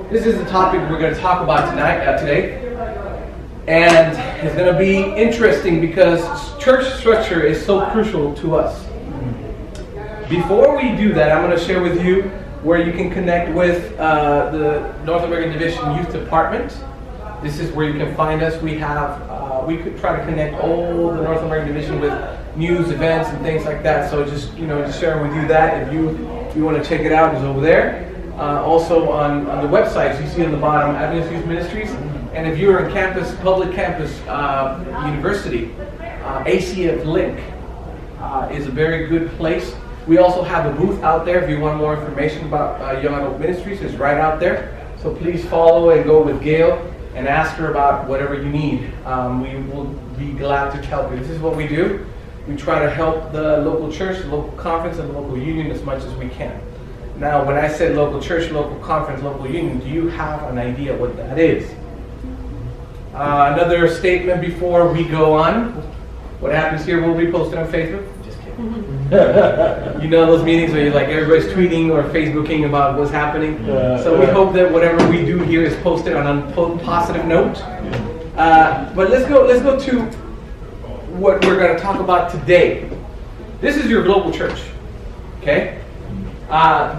This is the topic we're going to talk about today. And it's going to be interesting because church structure is so crucial to us. Before we do that, I'm going to share with you where you can connect with the North American Division Youth Department. This is where you can find us. We could try to connect all the North American Division with news, events, and things like that. So just sharing with you that if you want to check it out, it's over there. Also on the websites, you see on the bottom, Adventist Youth Ministries. And if you're in campus, public campus, university, ACF Link is a very good place. We also have a booth out there if you want more information about Young Adult Ministries. It's right out there. So please follow and go with Gail and ask her about whatever you need. We will be glad to help you. This is what we do. We try to help the local church, the local conference, and the local union as much as we can. Now, when I said local church, local conference, local union, do you have an idea what that is? Another statement before we go on. What happens here will be posted on Facebook. Just kidding. You know those meetings where you're like everybody's tweeting or Facebooking about what's happening. So we hope that whatever we do here is posted on a positive note. But let's go to what we're going to talk about today. This is your global church. Okay.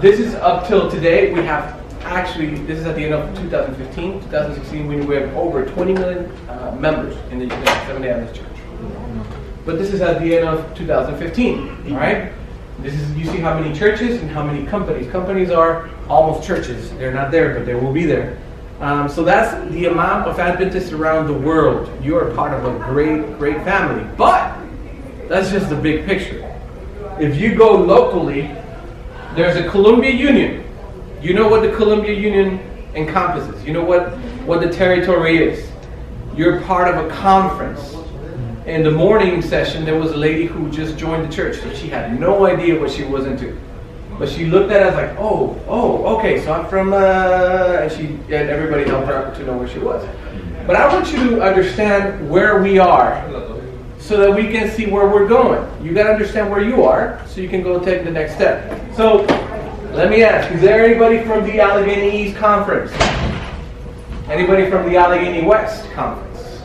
This is up till today. We have this is at the end of 2015. 2016, we have over 20 million members in the Seventh-day Adventist Church. But this is at the end of 2015, all right? You see how many churches and how many companies. Companies are almost churches. They're not there, but they will be there. So that's the amount of Adventists around the world. You are part of a great, great family. But that's just the big picture. If you go locally, there's a Columbia Union. You know what the Columbia Union encompasses. You know what the territory is. You're part of a conference. In the morning session, there was a lady who just joined the church. So she had no idea what she was into. But she looked at us like, oh, okay, so I'm from, and everybody helped her out to know where she was. But I want you to understand where we are so that we can see where we're going. You got to understand where you are so you can go take the next step. So let me ask, is there anybody from the Allegheny East Conference? Anybody from the Allegheny West Conference?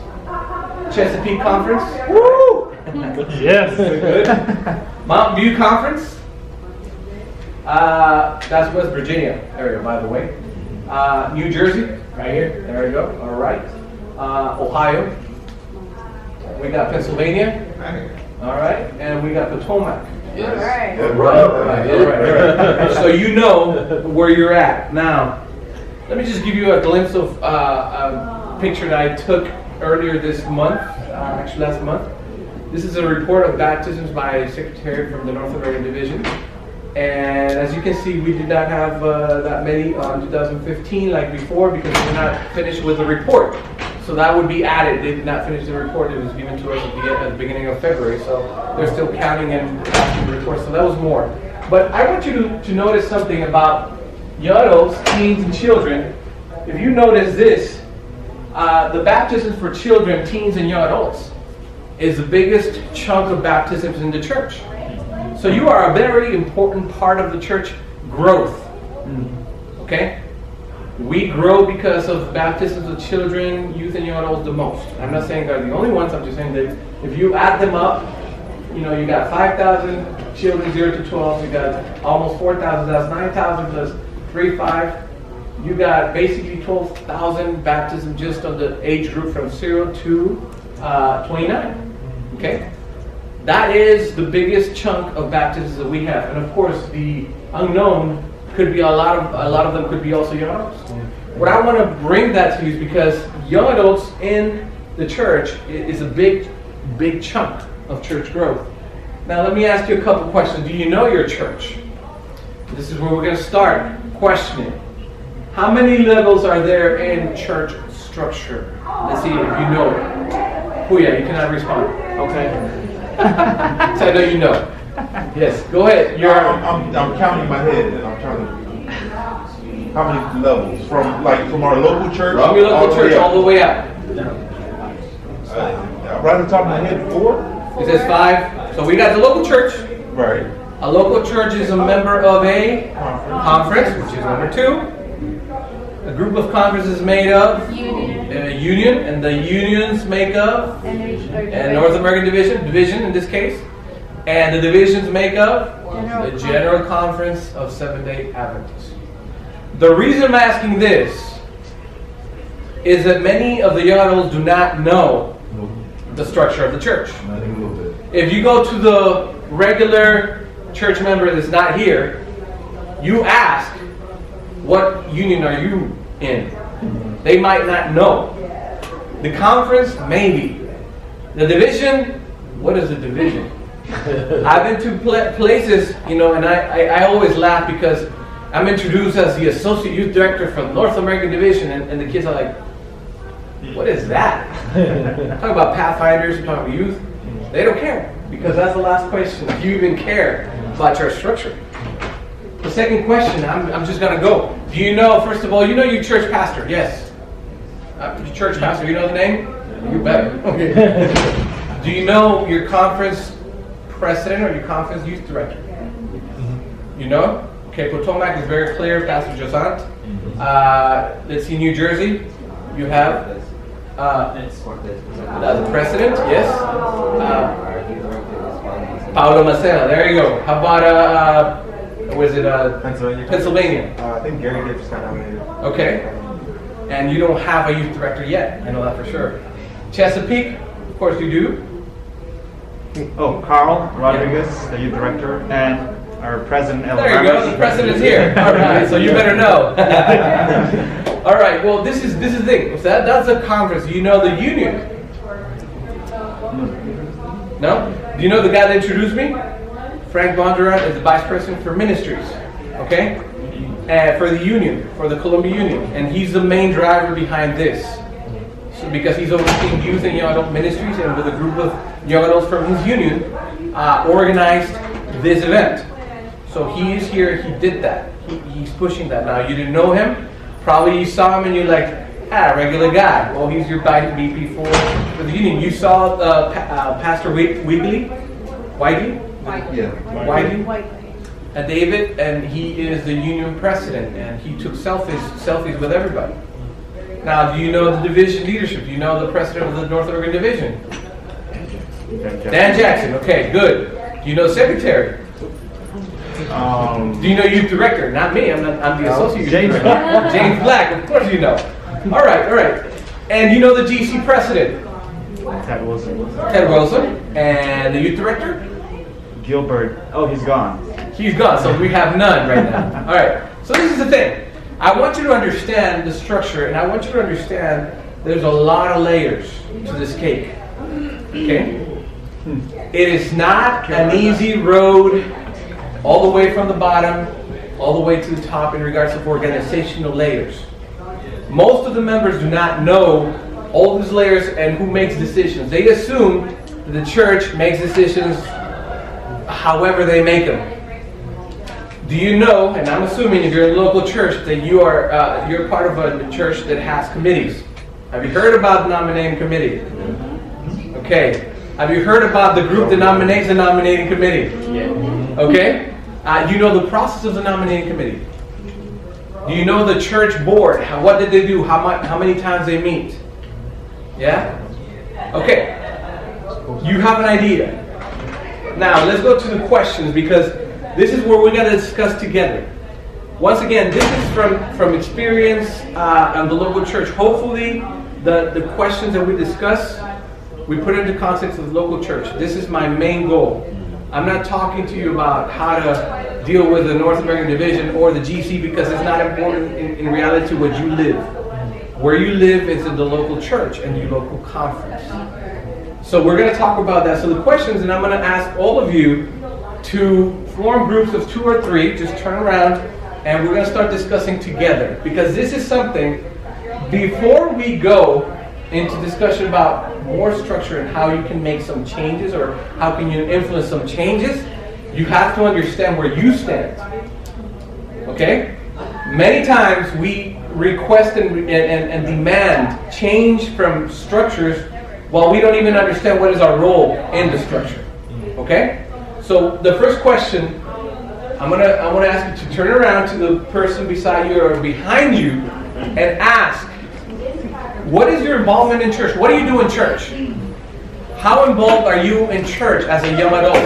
Chesapeake Conference? Woo! Yes. Good. Mountain View Conference? That's West Virginia area, by the way. New Jersey, right here. There we go. All right. Ohio. We got Pennsylvania. All right. And we got Potomac. Yes. All right. So you know where you're at. Now, let me just give you a glimpse of a picture that I took earlier this month, actually last month. This is a report of baptisms by a secretary from the North American Division. And as you can see, we did not have that many on 2015 like before because we're not finished with the report. So that would be added. They did not finish the report. It was given to us at the beginning of February. So they're still counting and asking the report. So that was more. But I want you to notice something about young adults, teens, and children. If you notice this, the baptisms for children, teens, and young adults is the biggest chunk of baptisms in the church. So you are a very important part of the church growth. Okay? We grow because of baptisms of children, youth, and young adults the most. I'm not saying they're the only ones. I'm just saying that if you add them up, you got 5,000 children 0 to 12. You got almost 4,000. That's 9,000 plus 3,500. You got basically 12,000 baptisms just on the age group from 0 to 29. Okay? That is the biggest chunk of baptisms that we have. And of course, the unknown could be a lot of them could be also young adults. What I want to bring that to you is because young adults in the church is a big chunk of church growth. Now let me ask you a couple questions. Do you know your church? This is where we're going to start questioning. How many levels are there in church structure? Let's see if you know it. Oh yeah, you cannot respond. Okay. So I know you know. Yes, go ahead. I'm counting in my head and I'm trying to. How many levels from our local church? From your local church all the way up. Right on top of my head, 4. It says 5. So we got the local church. Right. A local church is a member of a conference, which is number 2. A group of conferences made of Union. union, and the unions make up and North American division in this case, and the divisions make up the General Conference of Seventh-day Adventists. The reason I'm asking this is that many of the young adults do not know the structure of the church. If you go to the regular church member that's not here, you ask, what union are you in? They might not know. The conference, maybe. The division, what is a division? I've been to places, and I always laugh because I'm introduced as the Associate Youth Director for the North American Division, and the kids are like, what is that? Talk about pathfinders, talk about youth. They don't care, because that's the last question. Do you even care about church structure? The second question, I'm just going to go. Do you know, first of all, your church pastor? Yes. Your church pastor, you know the name? You better. Okay. Do you know your conference president or your conference youth director? You know? Okay, Potomac is very clear, Pastor Josant. Let's see, New Jersey, you have the president, yes. Paulo Macena, there you go. How about, Pennsylvania? I think Gary Gibbs got nominated. Okay. And you don't have a youth director yet, I know that for sure. Chesapeake, of course you do. Oh, Carl Rodriguez, the youth director, and our president, El There you go, the president's here. All right, so you better know. All right, well, this is the thing. So that's a conference. You know the union? No? Do you know the guy that introduced me? Frank Bondurant is the vice president for ministries. Okay? And for the union, for the Columbia Union. And he's the main driver behind this. So because he's overseeing youth and young adult ministries, and with a group of young adults from his union, organized this event. So he is here, he did that. He's pushing that. Now, you didn't know him. Probably you saw him and you're like, regular guy. Well, he's your VP for the union. You saw Pastor Whitley? Yeah. Whitey? David, and he is the union president, and he took selfies with everybody. Now, do you know the division leadership? Do you know the president of the North Oregon Division? Dan Jackson. Okay, good. Do you know secretary? Do you know youth director? Not me. I'm the associate James youth director. James Black. Of course you know. All right. And you know the GC president? Ted Wilson. Ted Wilson. And the youth director? Gilbert. Oh, he's gone. He's gone, so we have none right now. All right. So this is the thing. I want you to understand the structure, and I want you to understand there's a lot of layers to this cake. Okay? It is not an easy road all the way from the bottom, all the way to the top in regards of organizational layers. Most of the members do not know all these layers and who makes decisions. They assume that the church makes decisions however they make them. Do you know, and I'm assuming if you're in a local church, that you're part of a church that has committees. Have you heard about the nominating committee? Okay. Have you heard about the group that nominates the nominating committee? Okay. You know the process of the nominating committee. Do you know the church board? What did they do? How many times they meet? Yeah? Okay. You have an idea. Now, let's go to the questions, because this is where we're going to discuss together. Once again, this is from experience on the local church. Hopefully, the questions that we discuss, we put into context of the local church. This is my main goal. I'm not talking to you about how to deal with the North American Division or the GC, because it's not important in reality to what you live. Where you live is in the local church and your local conference. So we're going to talk about that. So the questions, and I'm going to ask all of you to form groups of 2 or 3, just turn around, and we're going to start discussing together. Because this is something, before we go into discussion about more structure and how you can make some changes or how can you influence some changes, you have to understand where you stand. Okay? Many times we request and demand change from structures while we don't even understand what is our role in the structure. Okay? So the first question, I want to ask you to turn around to the person beside you or behind you and ask, what is your involvement in church? What do you do in church? How involved are you in church as a young adult?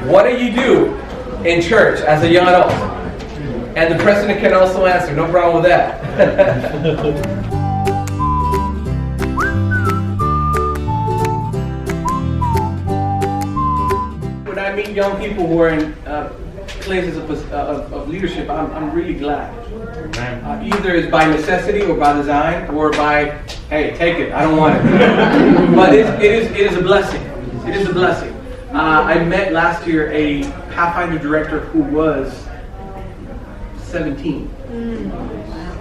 What do you do in church as a young adult? And the president can also answer, no problem with that. When I meet young people who are in places of leadership, I'm really glad. Either it's by necessity or by design or by, hey, take it, I don't want it. But it is a blessing. It is a blessing. I met last year a Pathfinder director who was 17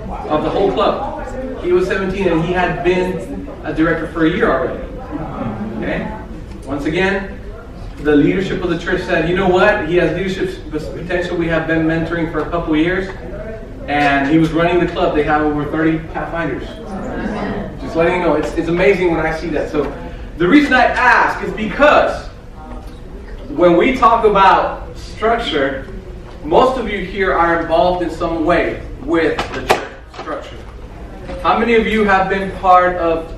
of the whole club. He was 17 and he had been a director for a year already. Okay? Once again, the leadership of the church said, you know what? He has leadership potential. We have been mentoring for a couple of years. And he was running the club. They have over 30 Pathfinders. Just letting you know, it's amazing when I see that. So the reason I ask is because when we talk about structure, most of you here are involved in some way with the church structure. How many of you have been part of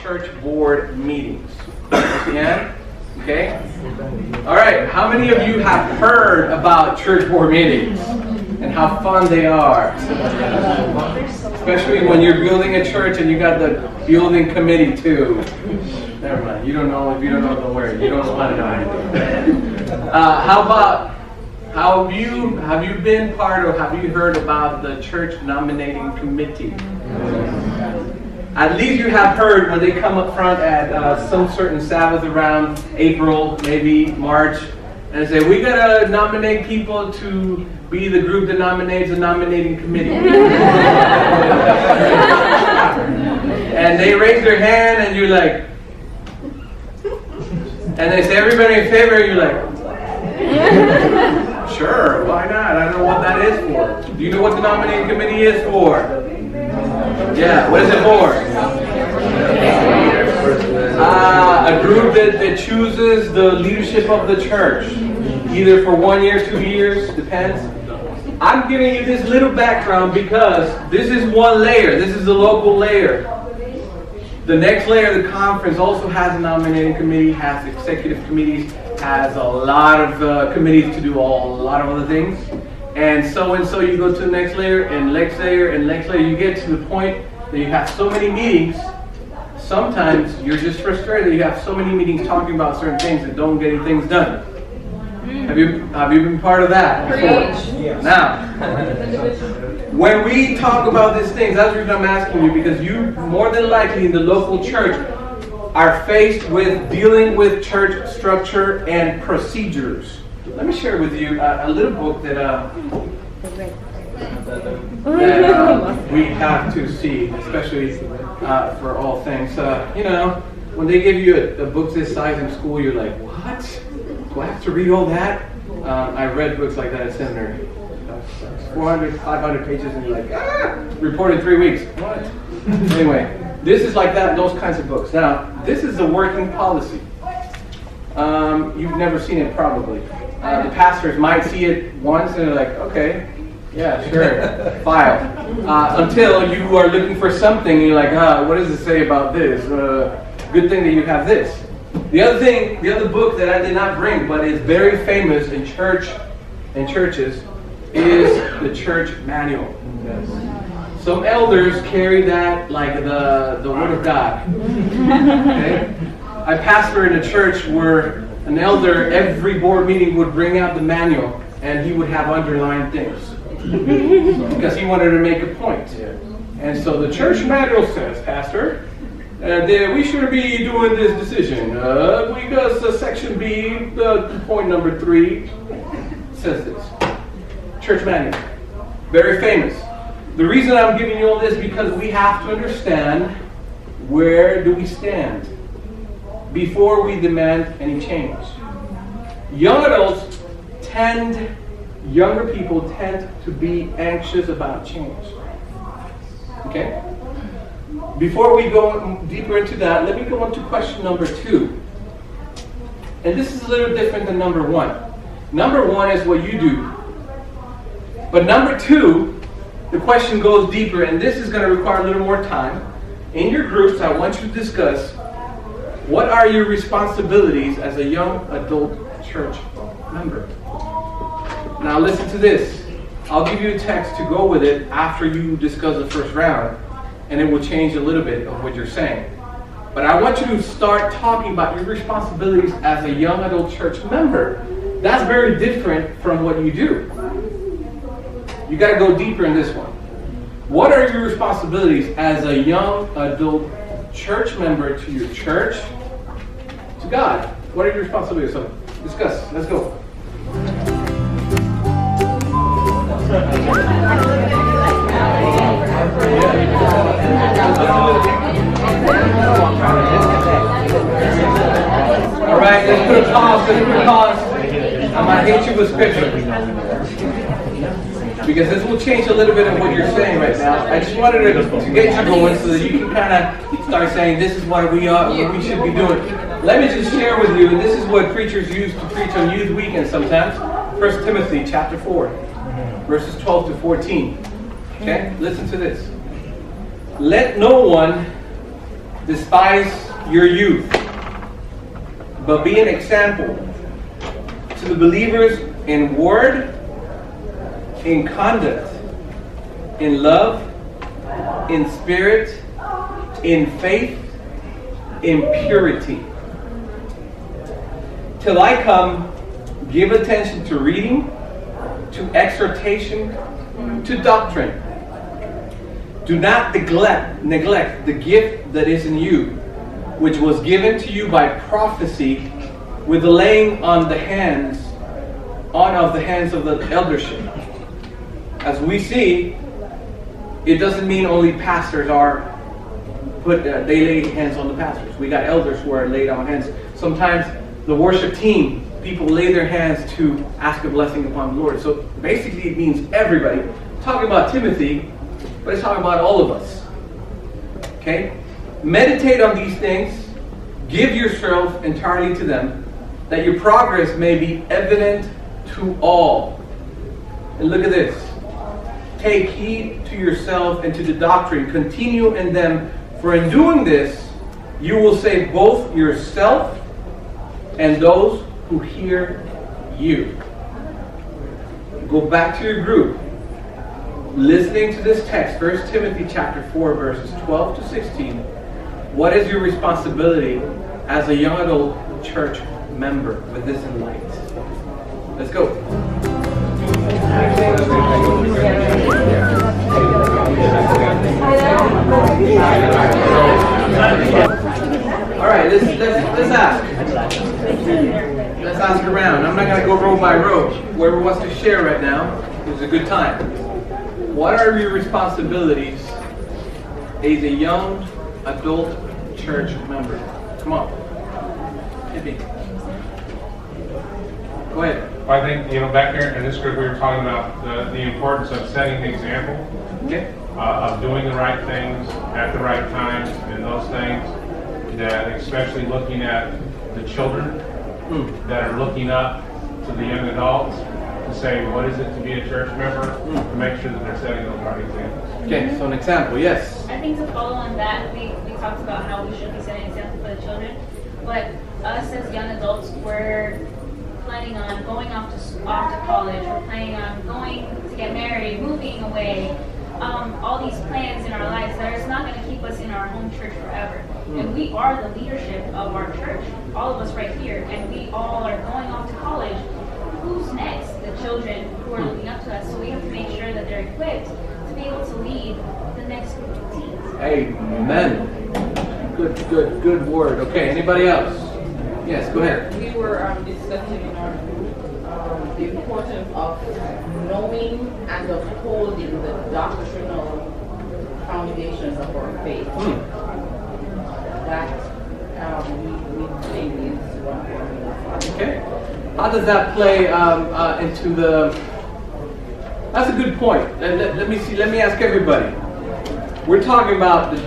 church board meetings? Yeah? Okay? All right. How many of you have heard about church board meetings and how fun they are? Especially when you're building a church and you got the building committee too. Never mind. You don't know. If you don't know, don't worry. You don't want to know anything. How about? Have you been part or have you heard about the church nominating committee? At least you have heard when they come up front at some certain Sabbath around April, maybe March, and say, we gotta nominate people to be the group that nominates the nominating committee. And they raise their hand and you're like, and they say, everybody in favor, and you're like, sure, why not? I don't know what that is for. Do you know what the nominating committee is for? Yeah, what is it for? A group that chooses the leadership of the church, either for 1 year, 2 years, depends. I'm giving you this little background because this is one layer. This is the local layer. The next layer, the conference, also has a nominating committee, has executive committees, has a lot of committees to do a lot of other things. And so you go to the next layer, and next layer, and next layer. You get to the point that you have so many meetings. Sometimes you're just frustrated that you have so many meetings talking about certain things that don't get any things done. Have you been part of that before? Yes. Now, when we talk about these things, that's the reason I'm asking you, because you more than likely in the local church are faced with dealing with church structure and procedures. Let me share with you a little book that we have to see, especially for all things. When they give you a book this size in school, you're like, what? Do I have to read all that? I read books like that at seminary. 400, 500 pages, and you're like, report in 3 weeks. What? Anyway, this is like that, those kinds of books. Now, this is the working policy. You've never seen it probably. The pastors might see it once and they're like, okay, yeah, sure, file. Until you are looking for something and you're like, what does it say about this? Good thing that you have this. The other book that I did not bring, but is very famous in churches, is the church manual. Yes. Some elders carry that like the Word of God. Okay? I pastor in a church where an elder, every board meeting, would bring out the manual and he would have underlined things. Because he wanted to make a point. And so the church manual says, Pastor, we shouldn't be doing this decision. Because section B, point number 3, says this. Church manual. Very famous. The reason I'm giving you all this is because we have to understand where do we stand before we demand any change. Younger people tend to be anxious about change. Okay? Before we go deeper into that, let me go on to question number 2. And this is a little different than number 1. Number 1 is what you do. But number 2, the question goes deeper, and this is going to require a little more time. In your groups, I want you to discuss what are your responsibilities as a young adult church member. Now listen to this. I'll give you a text to go with it after you discuss the first round, and it will change a little bit of what you're saying. But I want you to start talking about your responsibilities as a young adult church member. That's very different from what you do. You got to go deeper in this one. What are your responsibilities as a young adult church member to your church, to God? What are your responsibilities? So discuss. Let's go. All right, let's put a pause. I'm going to hit you with scripture, because this will change a little bit of what you're saying right now. I just wanted to get you going so that you can kind of start saying, this is what we should be doing. Let me just share with you, and this is what preachers use to preach on youth weekends sometimes. 1 Timothy chapter 4, verses 12 to 14. Okay, listen to this. Let no one despise your youth, but be an example to the believers in word, in conduct, in love, in spirit, in faith, in purity. Till I come, give attention to reading, to exhortation, to doctrine. Do not neglect the gift that is in you, which was given to you by prophecy, with the laying on of the hands of the eldership. As we see, it doesn't mean only pastors they lay hands on the pastors. We got elders who are laid on hands. Sometimes the worship team, people lay their hands to ask a blessing upon the Lord. So basically it means everybody. I'm talking about Timothy, but it's talking about all of us. Okay? Meditate on these things. Give yourself entirely to them, that your progress may be evident to all. And look at this. Take heed to yourself and to the doctrine. Continue in them, for in doing this, you will save both yourself and those who hear you. Go back to your group. Listening to this text, 1 Timothy chapter 4, verses 12 to 16. What is your responsibility as a young adult church member with this in light? Let's go. All right, let's ask. Let's ask around. I'm not going to go row by row. Whoever wants to share right now is a good time. What are your responsibilities as a young adult church member? Come on. Hit me. Go ahead. Well, I think, back here in this group we were talking about the importance of setting the example, Okay. of doing the right things at the right time, and those things that, especially looking at the children that are looking up to the young adults to say, what is it to be a church member, to make sure that they're setting those right examples. Okay, so an example, yes. I think to follow on that, we talked about how we should be setting an example for the children, but us as young adults, we're planning on going off to college, we're planning on going to get married, moving away, all these plans in our lives that is not going to keep us in our home church forever. And we are the leadership of our church, all of us right here, and we all are going off to college. Who's next? The children who are looking up to us, so we have to make sure that they're equipped to be able to lead the next group of teens. Amen. Good word. Okay, anybody else? Yes, go ahead. We were discussing in our group the importance of knowing and upholding the doctrinal foundations of our faith. That we think is one formula. Okay. How does that play into the... That's a good point. Let me ask everybody. We're talking about the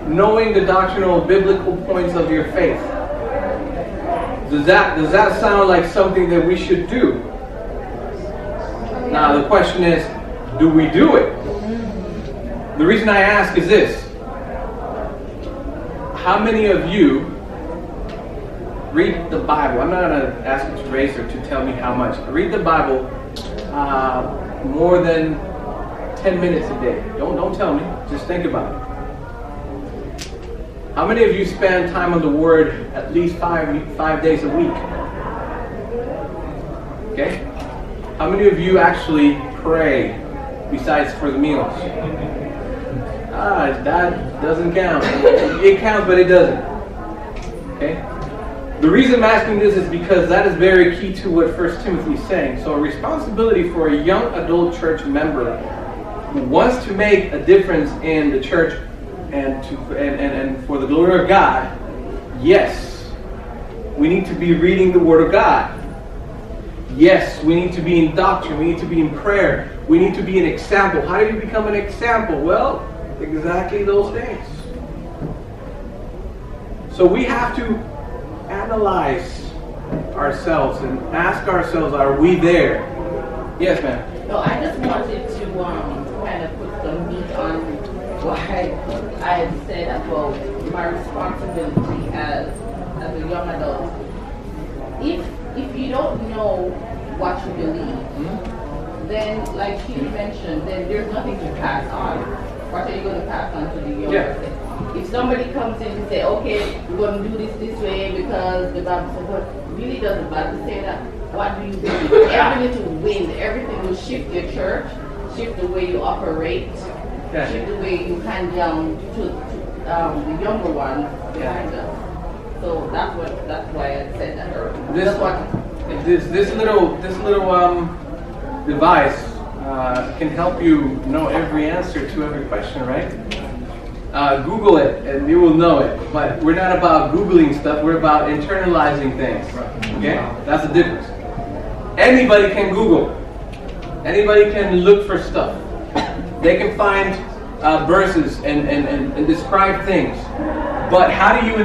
knowing the doctrinal biblical points of your faith. Does that sound like something that we should do? Now the question is, Do we do it? The reason I ask is this. How many of you read the Bible? I'm not going to ask you to raise or to tell me how much. Read the Bible more than 10 minutes a day. Don't tell me. Just think about it. How many of you spend time on the Word at least five days a week? Okay? How many of you actually pray besides for the meals? That doesn't count. It counts, but it doesn't. Okay? The reason I'm asking this is because that is very key to what 1 Timothy is saying. So a responsibility for a young adult church member who wants to make a difference in the church and for the glory of God, yes, we need to be reading the Word of God. Yes, we need to be in doctrine. We need to be in prayer. We need to be an example. How do you become an example? Well, exactly those things. So we have to analyze ourselves and ask ourselves, are we there? Yes, ma'am. No, I just wanted to kind of put some meat on what I had said about my responsibility as a young adult. If you don't know what you believe, then like she mentioned, then there's nothing to pass on. What are you going to pass on to the young person? If somebody comes in and say, okay, we're going to do this way because the Bible says, but really doesn't the Bible say that? What do you do? Everything to win. Everything will shift your church, shift the way you operate, shift the way you hand down to the younger ones behind us. So that's why I said that earlier. This little device can help you know every answer to every question, right? Google it and you will know it. But we're not about Googling stuff, we're about internalizing things. Okay? That's the difference. Anybody can Google. Anybody can look for stuff. They can find verses and describe things. But how do you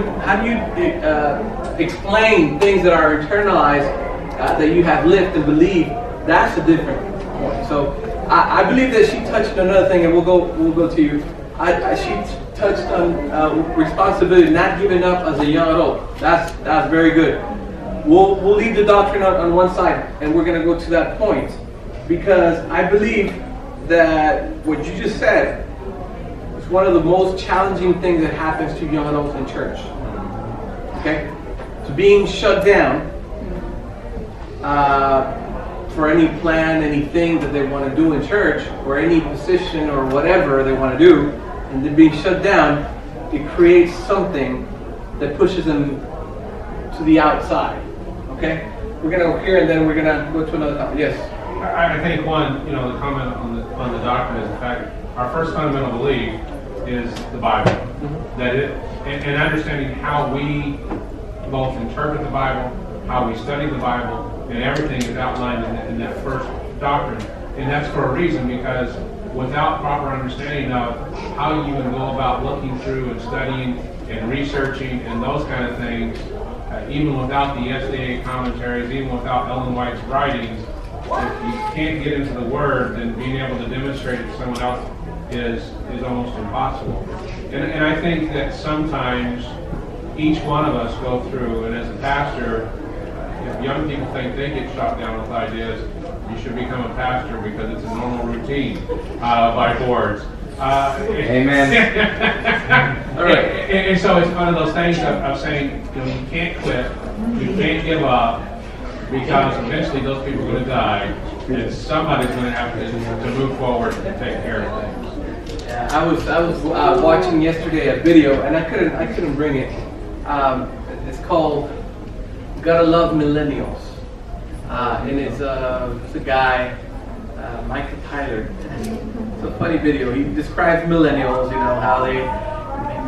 explain things that are internalized, that you have lived and believed? That's a different point. So I believe that she touched on another thing, and we'll go to you. She touched on responsibility, not giving up as a young adult. That's very good. We'll leave the doctrine on one side, and we're going to go to that point, because I believe that what you just said is one of the most challenging things that happens to young adults in church. Okay, so being shut down for any plan, anything that they want to do in church, or any position or whatever they want to do, and then being shut down, it creates something that pushes them to the outside. Okay? We're going to go here and then we're going to go to another topic. Yes? I think one, the comment on the doctrine is the fact our first fundamental belief is the Bible. Mm-hmm. That it, and understanding how we both interpret the Bible, how we study the Bible, and everything is outlined in that first doctrine. And that's for a reason, because without proper understanding of how you would go about looking through and studying and researching and those kind of things, even without the SDA commentaries, even without Ellen White's writings, if you can't get into the Word, then being able to demonstrate it to someone else is almost impossible. And I think that sometimes each one of us go through, and as a pastor, if young people think they get shot down with ideas, you should become a pastor because it's a normal routine by boards. Amen. All right. And so it's one of those things of saying, you can't quit, you can't give up, because eventually those people are going to die, and somebody's going to have to move forward and take care of things. Yeah, I was watching yesterday a video, and I couldn't bring it. It's called "Gotta Love Millennials," and it's a guy, Michael Tyler. It's a funny video. He describes millennials, how they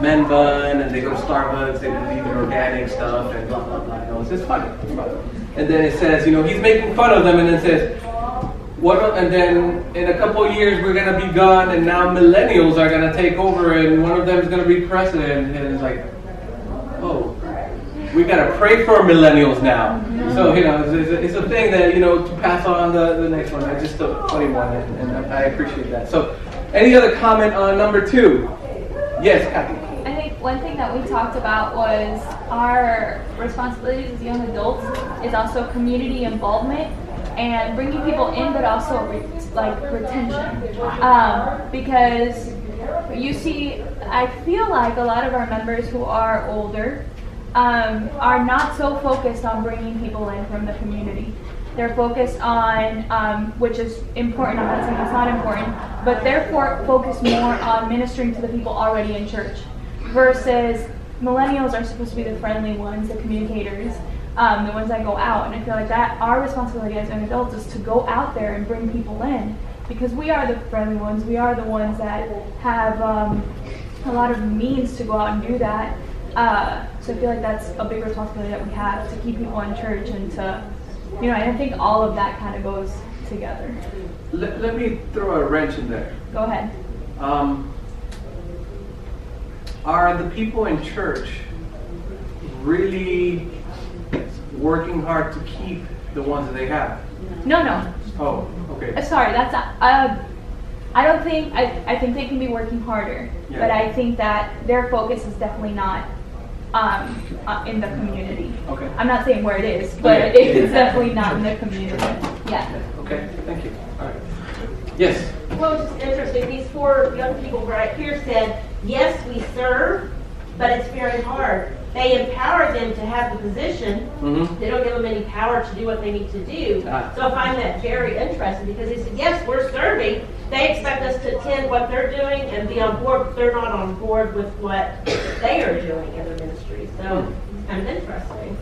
men bun and they go to Starbucks, they believe in organic stuff and blah blah blah. It's just funny. And then it says, he's making fun of them, and then says, what? And then in a couple of years we're gonna be gone, and now millennials are gonna take over, and one of them is gonna be president. And it's like, oh, we gotta pray for millennials now. So it's a thing that to pass on the next one. It's just a funny one, and I appreciate that. So, any other comment on number 2? Yes, Kathy. I think one thing that we talked about was our responsibilities as young adults is also community involvement and bringing people in, but also retention. Because you see, I feel like a lot of our members who are older are not so focused on bringing people in from the community. They're focused on, which is important, I'm not saying it's not important, but they're focused more on ministering to the people already in church. Versus millennials are supposed to be the friendly ones, the communicators, the ones that go out. And I feel like that our responsibility as young adults is to go out there and bring people in, because we are the friendly ones. We are the ones that have a lot of means to go out and do that. So I feel like that's a big responsibility that we have, to keep people in church and to, and I think all of that kind of goes together. Let me throw a wrench in there. Go ahead. Are the people in church really working hard to keep the ones that they have? No. Oh, okay. Sorry, that's I don't think, I think they can be working harder, Yeah. but I think that their focus is definitely not in the community. Okay. I'm not saying where it is, but Okay. it's definitely not in the community. Yeah. Okay, thank you. All right. Yes. Well, it's just interesting. These 4 young people right here said, yes, we serve, but it's very hard. They empower them to have the position. Mm-hmm. They don't give them any power to do what they need to do. Ah. So I find that very interesting, because they said, yes, we're serving. They expect us to attend what they're doing and be on board, but they're not on board with what they are doing in their ministry. So it's kind of interesting.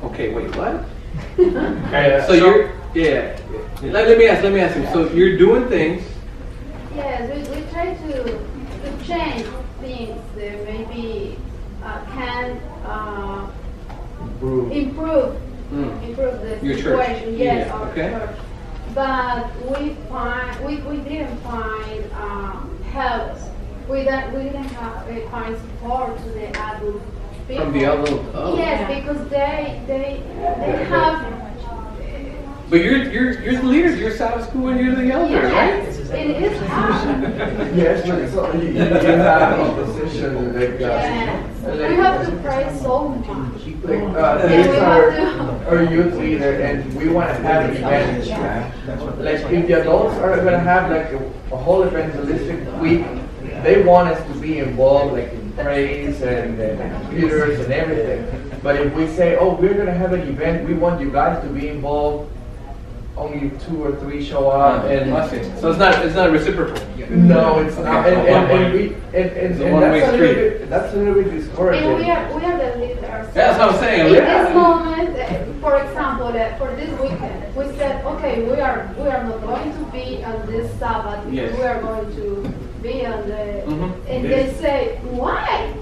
Okay, wait, what? Okay, So you're, Let me ask you. So you're doing things. Yes, we try to change things that maybe can improve the Your church. situation. Yes, Yeah, our okay. church. But we didn't find help. We didn't find support to the adult people. From the adult. Oh. Yes, because they have. But you're the leader. You're Sabbath school and you're the elder, right? Yes, it is hard. Yes, but so you have a position like Yes. We have to pray so much. Here's our youth leader, and we want to have events. Like if the adults are going to have like a whole evangelistic week, they want us to be involved, like in praise and computers and everything. But if we say, oh, we're going to have an event, we want you guys to be involved, only 2 or 3 show up, and So it's not reciprocal. no, it's not. And that's a little bit discouraging. And we are the leaders. That's what I'm saying. In Yeah. this moment, for example, for this weekend, we said, okay, we are not going to be on this Sabbath. Yes. We are going to be on the. Mhm. And they say, why?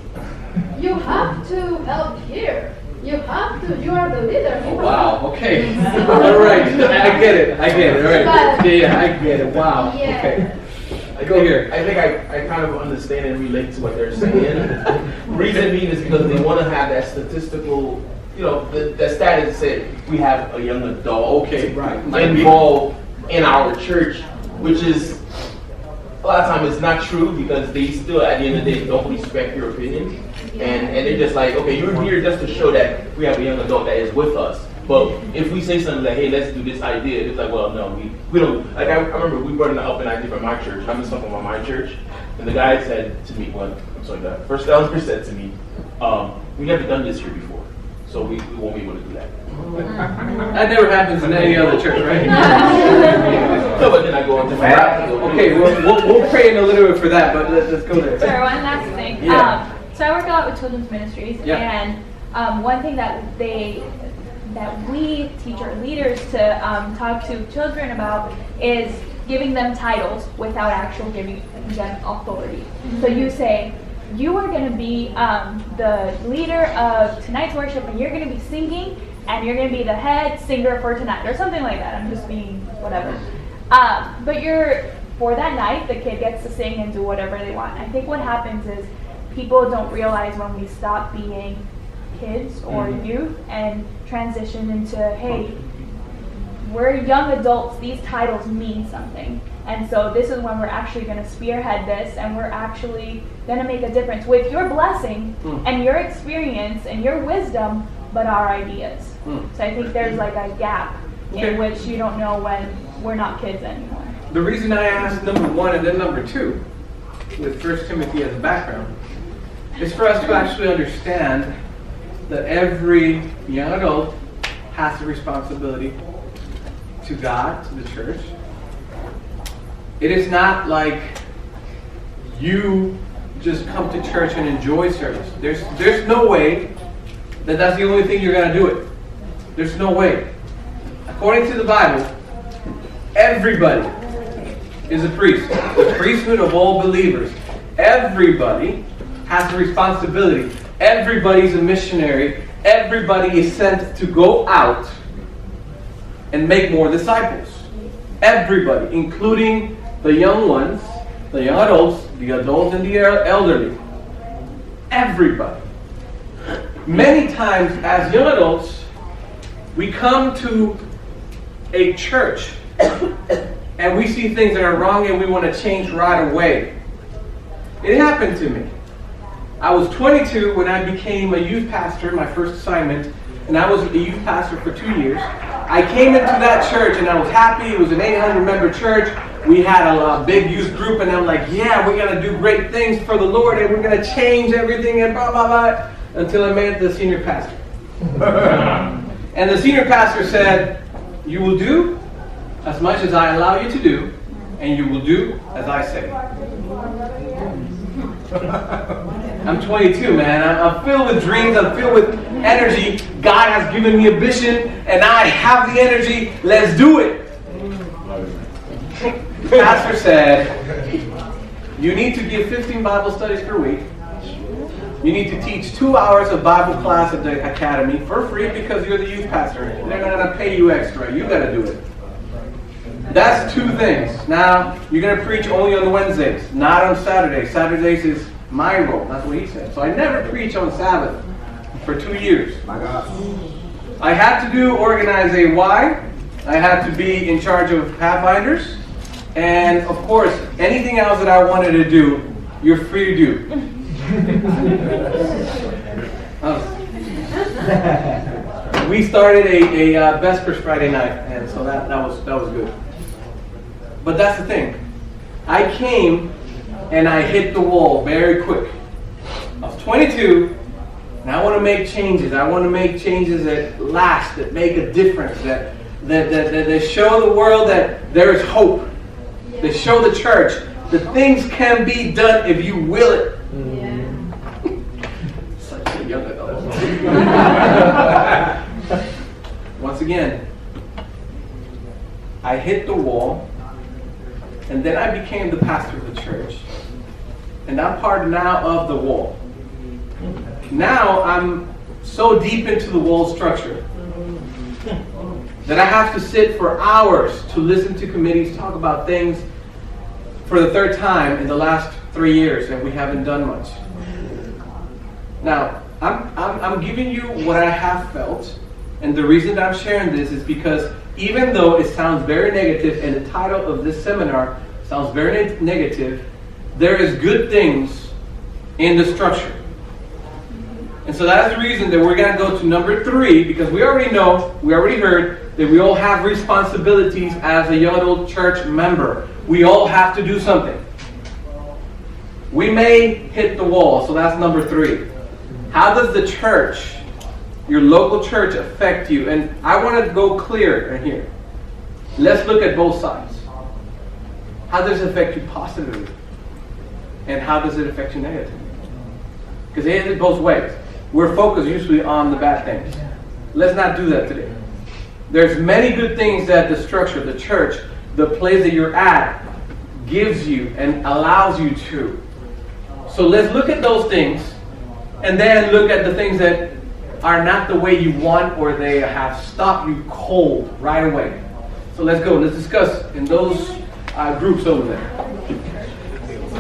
You have to help here. You have to. You are the leader. You Wow. Okay. All right. I get it. All right. But- Yeah, I get it. Wow. Yeah. Okay. Go here. I think I kind of understand and relate to what they're saying. Reason being is because they want to have that statistical, the status said we have a young adult involved in our church, which is a lot of times it's not true, because they still at the end of the day don't respect your opinion. And they're just like, okay, you're here just to show that we have a young adult that is with us. But if we say something like, hey, let's do this idea, it's like, well, no, we don't. Like, I remember we brought up an idea from my church. I'm just talking about my church. And the guy said to me, the first elder said to me, we never done this here before, so we won't be able to do that. That never happens in any other church, right? No, but then I go on to my Okay, we'll pray in a little bit for that, but let's go there. Sorry, one last thing. Yeah. So I work a lot with children's ministries, and one thing that we teach our leaders to talk to children about is giving them titles without actually giving them authority. So you say, you are going to be the leader of tonight's worship, and you're going to be singing, and you're going to be the head singer for tonight, or something like that. I'm just being whatever. But for that night, the kid gets to sing and do whatever they want. I think what happens is people don't realize when we stop being kids or youth and transition into, hey, we're young adults, these titles mean something. And so this is when we're actually going to spearhead this, and we're actually going to make a difference with your blessing and your experience and your wisdom, but our ideas. So I think there's like a gap in which you don't know when we're not kids anymore. The reason I asked number 1 and then number 2, with 1 Timothy as a background, is for us to actually understand that every young adult has a responsibility to God, to the church. It is not like you just come to church and enjoy service. There's no way that that's the only thing you're going to do it. There's no way. According to the Bible, everybody is a priest. The priesthood of all believers. Everybody has a responsibility. Everybody's a missionary. Everybody is sent to go out and make more disciples. Everybody, including the young ones, the young adults, the adults and the elderly. Everybody. Many times as young adults, we come to a church and we see things that are wrong and we want to change right away. It happened to me. I was 22 when I became a youth pastor, my first assignment, and I was a youth pastor for 2 years. I came into that church and I was happy. It was an 800-member church. We had a big youth group, and I'm like, yeah, we're going to do great things for the Lord, and we're going to change everything, and blah, blah, blah, until I met the senior pastor. And the senior pastor said, you will do as much as I allow you to do, and you will do as I say. I'm 22, man. I'm filled with dreams. I'm filled with energy. God has given me a vision, and I have the energy. Let's do it. The pastor said, you need to give 15 Bible studies per week. You need to teach 2 hours of Bible class at the academy for free because you're the youth pastor. They're not going to pay you extra. You got to do it. That's 2 things. Now, you're going to preach only on Wednesdays, not on Saturdays. Saturdays is my role. That's what he said. So I never preach on Sabbath for 2 years. My God. I had to organize a Y. I had to be in charge of Pathfinders. And, of course, anything else that I wanted to do, you're free to do. We started a Vespers Friday night, and so that was good. But that's the thing. I came and I hit the wall very quick. I was 22, and I want to make changes. I want to make changes that last, that make a difference, that show the world that there is hope. That show the church that things can be done if you will it. Such a young adult. Once again, I hit the wall, and then I became the pastor of the church. And I'm part now of the wall. Now I'm so deep into the wall structure that I have to sit for hours to listen to committees talk about things for the 3rd time in the last 3 years, and we haven't done much. Now, I'm giving you what I have felt, and the reason that I'm sharing this is because even though it sounds very negative, and the title of this seminar sounds very negative, there is good things in the structure. And so that's the reason that we're going to go to number 3, because we already heard that we all have responsibilities as a young adult church member. We all have to do something. We may hit the wall, so that's number 3. How does the church, your local church, affect you? And I want to go clear right here. Let's look at both sides. How does it affect you positively? And how does it affect you negatively? Because it hits both ways. We're focused usually on the bad things. Let's not do that today. There's many good things that the structure, the church, the place that you're at gives you and allows you to. So let's look at those things and then look at the things that are not the way you want, or they have stopped you cold right away. So let's go. Let's discuss in those groups over there. How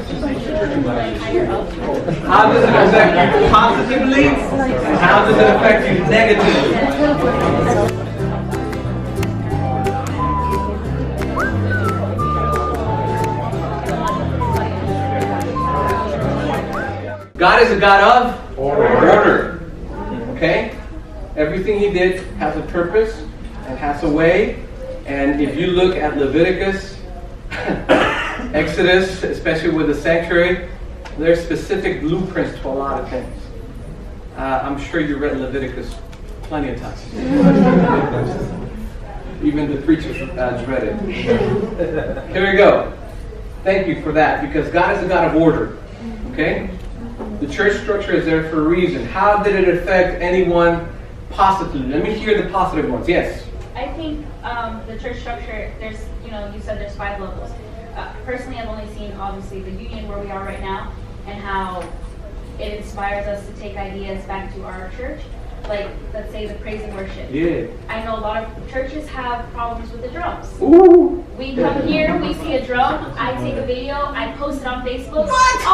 does it affect you positively, and how does it affect you negatively? God is a God of order. Okay? Everything He did has a purpose and has a way. And if you look at Leviticus, Exodus, especially with the sanctuary, there's specific blueprints to a lot of things. I'm sure you read Leviticus plenty of times. Even the preachers read it. Here we go. Thank you for that, because God is a God of order. Okay? The church structure is there for a reason. How did it affect anyone positively? Let me hear the positive ones. Yes? I think the church structure, there's, you said there's 5 levels. Personally, I've only seen, obviously, the union where we are right now and how it inspires us to take ideas back to our church. Like, let's say the praise and worship. Yeah. I know a lot of churches have problems with the drums. Ooh. We come here, we see a drum, I take a video, I post it on Facebook. What?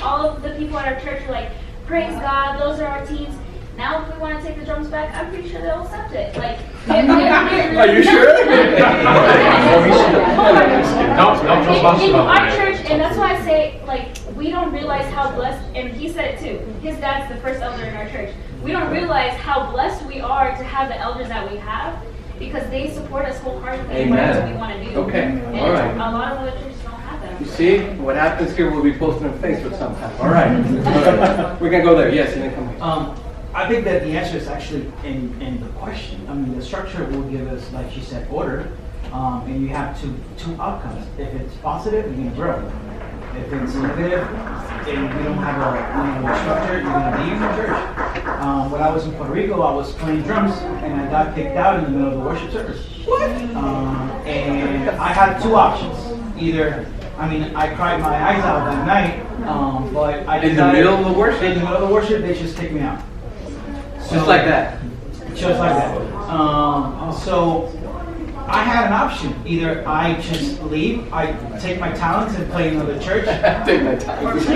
All of the people at our church are like, praise God, those are our teams. Now, if we want to take the drums back, I'm pretty sure they'll accept it. Like, are you sure? In our church, and that's why I say, like, we don't realize how blessed, and he said it too. His dad's the first elder in our church. We don't realize how blessed we are to have the elders that we have, because they support us wholeheartedly in whatever we want to do. Okay, and all right. A lot of other churches don't have that. You see, what happens here will be posted on Facebook sometime. All right. We're going to go there. Yes, and then come here. I think that the answer is actually in the question. I mean, the structure will give us, like she said, order, and you have two outcomes. If it's positive, you're going to grow. If it's negative, and you don't have a structure, you're going to leave the church. When I was in Puerto Rico, I was playing drums, and I got kicked out in the middle of the worship service. What? And I had 2 options. Either, I cried my eyes out that night, but I decided... In the middle of the worship? In the middle of the worship, they just kicked me out. Just like that? Just like that. So I had an option. Either I just leave, I take my talents and play in another church. Take my talents.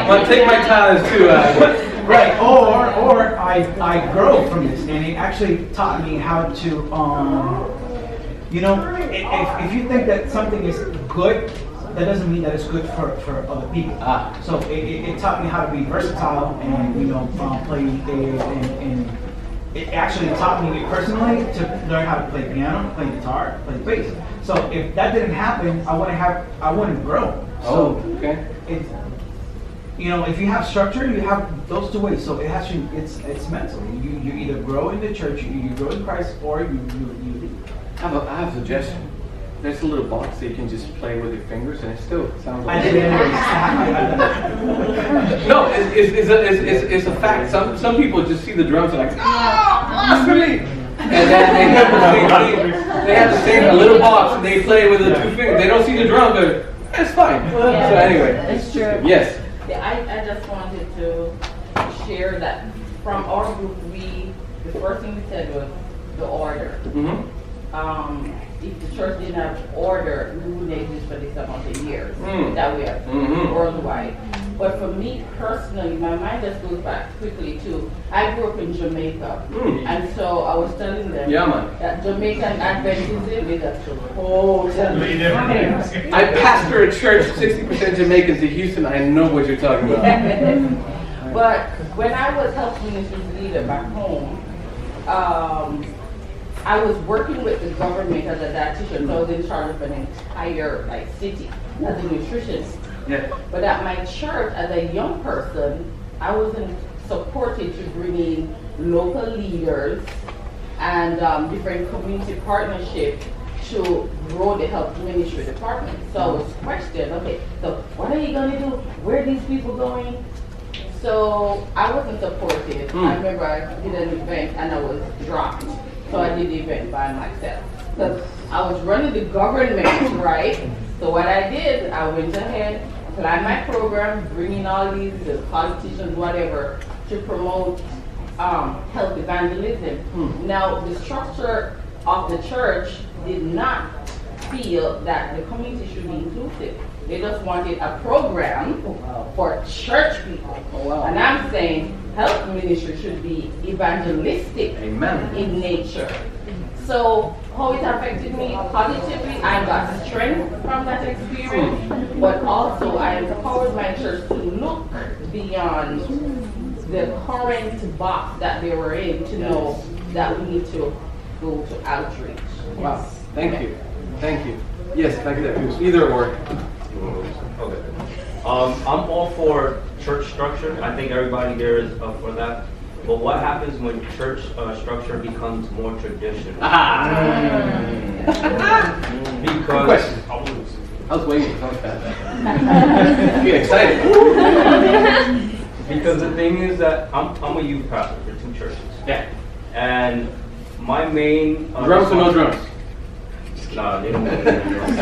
Well, take my talents too. Right. Or I grow from this, and it actually taught me how to, if you think that something is good, that doesn't mean that it's good for other people. So it taught me how to be versatile and play, and it actually taught me personally to learn how to play piano, play guitar, play bass. So if that didn't happen, I wouldn't grow. So okay. If you have structure, you have those 2 ways. So it's mental. You either grow in the church, you grow in Christ, or you leave. I have a suggestion. There's a little box that you can just play with your fingers, and it still sounds like. I did it anyways. No, it's a fact. Some people just see the drums and like, blasphemy! And then they have the same a little box, and they play with the 2 fingers. They don't see the drum, but it's fine. So anyway, It's true. Yes. Yeah, I just wanted to share that from our group, the first thing we said was the order. Mm-hmm. If the church didn't have order, we wouldn't exist for this amount of years that we have worldwide. But for me personally, my mind just goes back quickly to, I grew up in Jamaica. And so I was telling them that Jamaican Adventism is a totally different. I pastor a church, 60% Jamaicans in Houston. I know what you're talking about. But when I was health ministries leader back home, I was working with the government as a dietitian, so I was in charge of an entire city as a nutritionist. Yeah. But at my church, as a young person, I wasn't supported to bring in local leaders and different community partnerships to grow the health ministry department. So I was questioned, okay, so what are you going to do? Where are these people going? So I wasn't supported. I remember I did an event and I was dropped. So I did the event by myself. Because I was running the government, right? So what I did, I went ahead, planned my program, bringing all these the politicians, whatever, to promote health evangelism. Now, the structure of the church did not feel that the community should be inclusive. They just wanted a program for church people. And I'm saying health ministry should be evangelistic in nature. So how it affected me positively, I got strength from that experience, but also I empowered my church to look beyond the current box that they were in to know that we need to go to outreach. Wow, thank you. Thank you. Yes, like that. Either or. Okay. I'm all for church structure. I think everybody here is up for that. But what happens when church structure becomes more traditional? Good Because question. I was waiting for that. Get excited. Because the thing is that I'm a youth pastor for 2 churches. Yeah. And my main Drums or no drums? Nah, they don't want to do drums.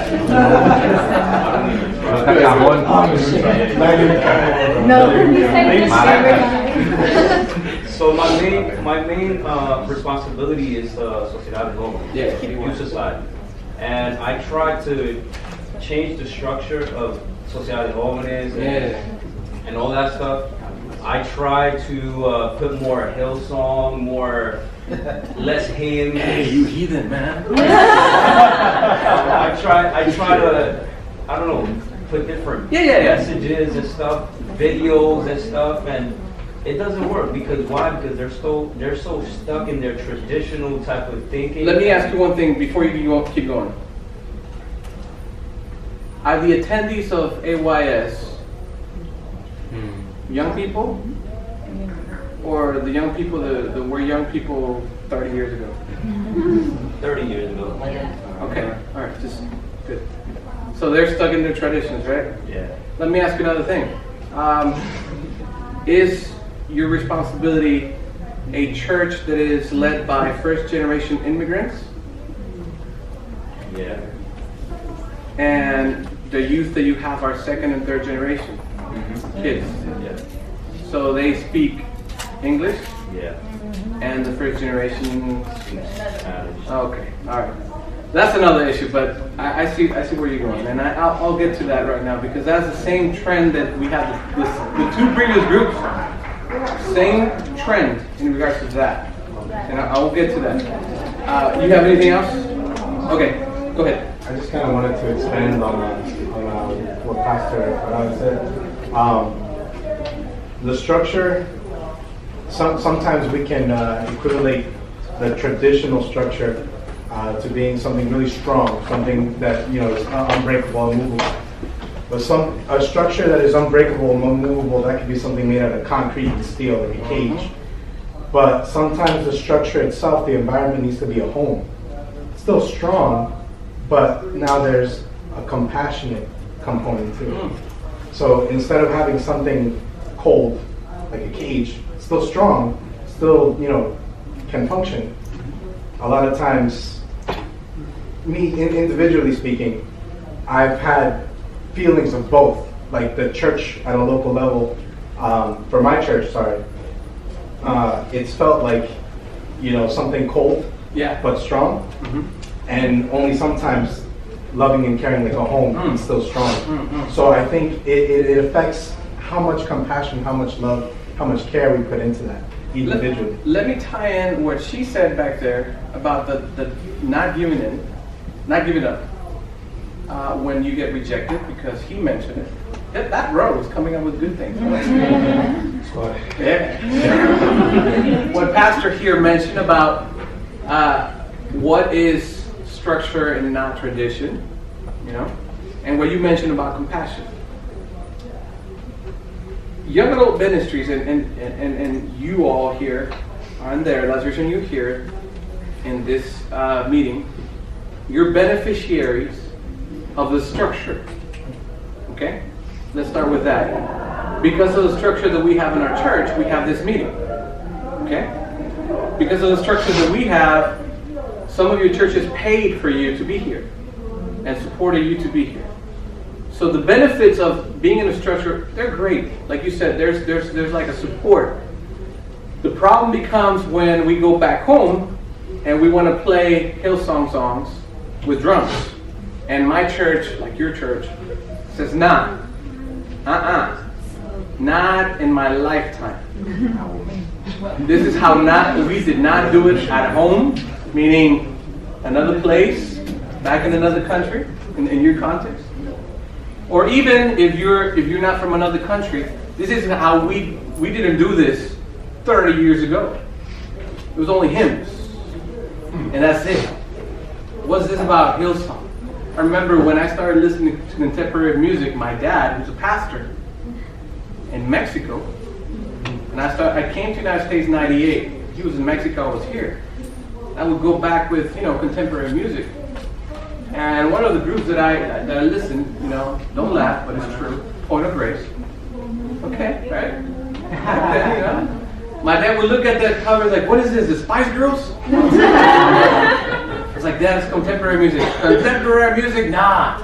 So my main responsibility is Sociedad de Jóvenes, Youth Society. And I try to change the structure of Sociedad de Jóvenes and all that stuff. I try to put more Hillsong, less hymns. Hey, you heathen, man. I try to, I don't know, put different messages and stuff, videos and stuff, and it doesn't work because why? Because they're so stuck in their traditional type of thinking. Let me ask you one thing before you keep going. Are the attendees of AYS young people? Or the young people that were young people 30 years ago? 30 years ago. Okay, all right, just good. So they're stuck in their traditions, right? Yeah. Let me ask you another thing. Is your responsibility a church that is led by first-generation immigrants? Yeah. And the youth that you have are second and third generation kids? Yeah. So they speak English? Yeah. And the first generation? Spanish. Okay, all right. That's another issue, but I see where you're going, and I'll get to that right now because that's the same trend that we had the 2 previous groups. Same trend in regards to that, and I will get to that. You have anything else? Okay, go ahead. I just kind of wanted to expand on what Pastor Armando said. The structure. Sometimes we can equivalent the traditional structure to being something really strong, something that is unbreakable, immovable. But a structure that is unbreakable and unmovable, that could be something made out of concrete and steel, like a cage. But sometimes the structure itself, the environment needs to be a home. It's still strong, but now there's a compassionate component to it. So instead of having something cold, like a cage, still strong, still, can function. A lot of times, me individually speaking, I've had feelings of both. Like the church at a local level, for my church, it's felt like, something cold, but strong, and only sometimes loving and caring like a home and still strong. So I think it affects how much compassion, how much love, how much care we put into that individually. Let me tie in what she said back there about the not giving up when you get rejected, because he mentioned it. That row was coming up with good things. What Pastor here mentioned about what is structure and not tradition, and what you mentioned about compassion. Young adult ministries and you all here are there, Lazarus and you here in this meeting, you're beneficiaries of the structure. Okay? Let's start with that. Because of the structure that we have in our church, we have this meeting. Okay? Because of the structure that we have, some of your churches paid for you to be here and supported you to be here. So the benefits of being in a structure, they're great. Like you said, there's like a support. The problem becomes when we go back home and we want to play Hillsong songs with drums. And my church, like your church, says, nah, not in my lifetime. This is how we did not do it at home, meaning another place, back in another country, in your context. Or even if you're not from another country, this is how we didn't do this 30 years ago. It was only hymns. And that's it. What's this about Hillsong? I remember when I started listening to contemporary music, my dad, who's a pastor in Mexico, and I came to the United States in '98. He was in Mexico, I was here. I would go back with, contemporary music. And one of the groups that I listened, don't laugh, but it's true, Point of Grace. Okay, right? Okay, My dad would look at that cover like, what is this, the Spice Girls? It's like, Dad, it's contemporary music. Contemporary music? Nah.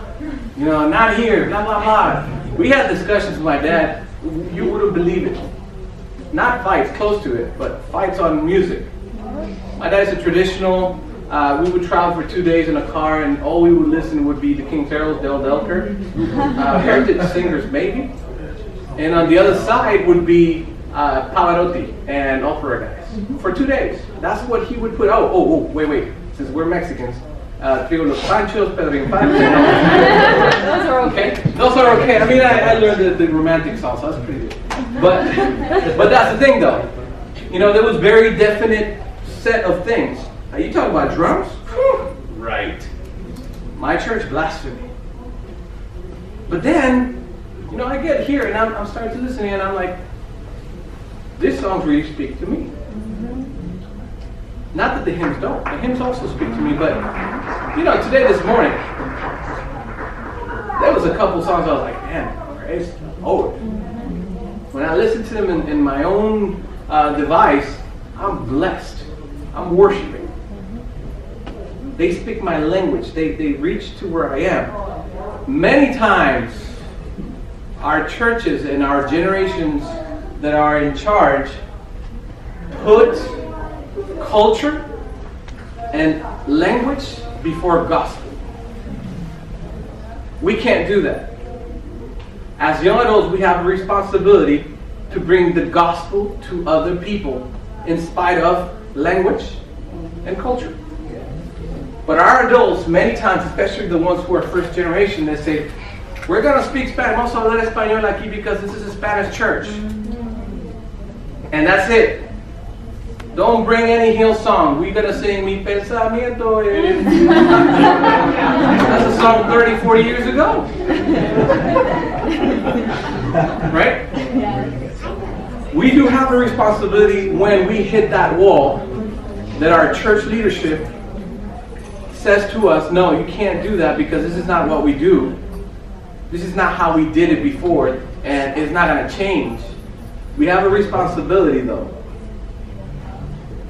Not here, blah, blah, blah. We had discussions with my dad. You wouldn't believe it. Not fights, close to it, but fights on music. My dad's a traditional. We would travel for 2 days in a car, and all we would listen would be the King Terrell's, Del Delker, heritage singers maybe. And on the other side would be Pavarotti and opera guys for 2 days. That's what he would put. Oh, wait. Since we're Mexicans, Trio Los Panchos, Pedro Infante. Those are okay. Those are okay. I mean, I learned the romantic songs, so that's pretty good. But that's the thing, though. There was very definite set of things. Are you talking about drums? Right. My church, blasphemy. But then, I get here and I'm starting to listen and I'm like, this songs really speak to me. Not that the hymns don't. The hymns also speak to me, but, today, this morning, there was a couple songs I was like, man, praise the Lord. When I listen to them in my own device, I'm blessed. I'm worshiping. They speak my language. They reach to where I am. Many times, our churches and our generations that are in charge put culture and language before gospel. We can't do that. As young adults, we have a responsibility to bring the gospel to other people in spite of language and culture. But our adults, many times, especially the ones who are first generation, they say, we're going to speak Spanish. Vamos a hablar español aquí because this is a Spanish church. And that's it. Don't bring any Hillsong. We're going to sing Mi Pensamiento es. That's a song 30, 40 years ago. Right? We do have a responsibility when we hit that wall that our church leadership says to us, no, you can't do that because this is not what we do. This is not how we did it before, and it's not going to change. We have a responsibility, though,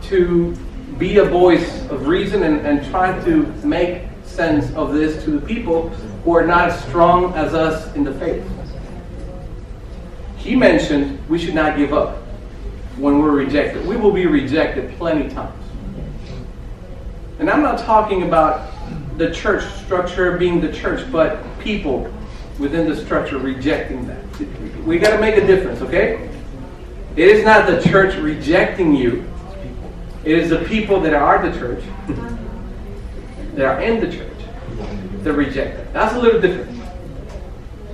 to be a voice of reason and try to make sense of this to the people who are not as strong as us in the faith. He mentioned we should not give up when we're rejected. We will be rejected plenty of times. And I'm not talking about the church structure being the church, but people within the structure rejecting that. We got to make a difference, okay? It is not the church rejecting you. It is the people that are the church, that are in the church, that reject it. That's a little different.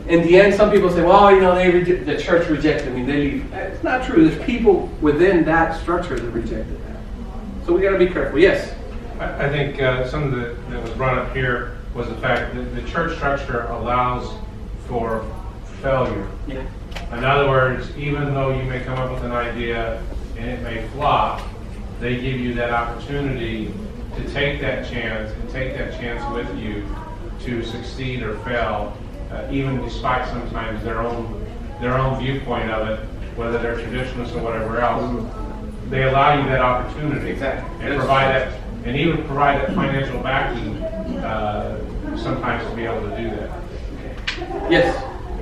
In the end, some people say, well, the church rejected me, they leave. It's not true. There's people within that structure that rejected that. So we got to be careful. Yes? I think something that was brought up here was the fact that the church structure allows for failure. Yeah. In other words, even though you may come up with an idea and it may flop, they give you that opportunity to take that chance and take that chance with you to succeed or fail, even despite sometimes their own viewpoint of it, whether they're traditionalists or whatever else. They allow you that opportunity. Exactly. And provide that, and even provide that financial backing sometimes to be able to do that. Yes.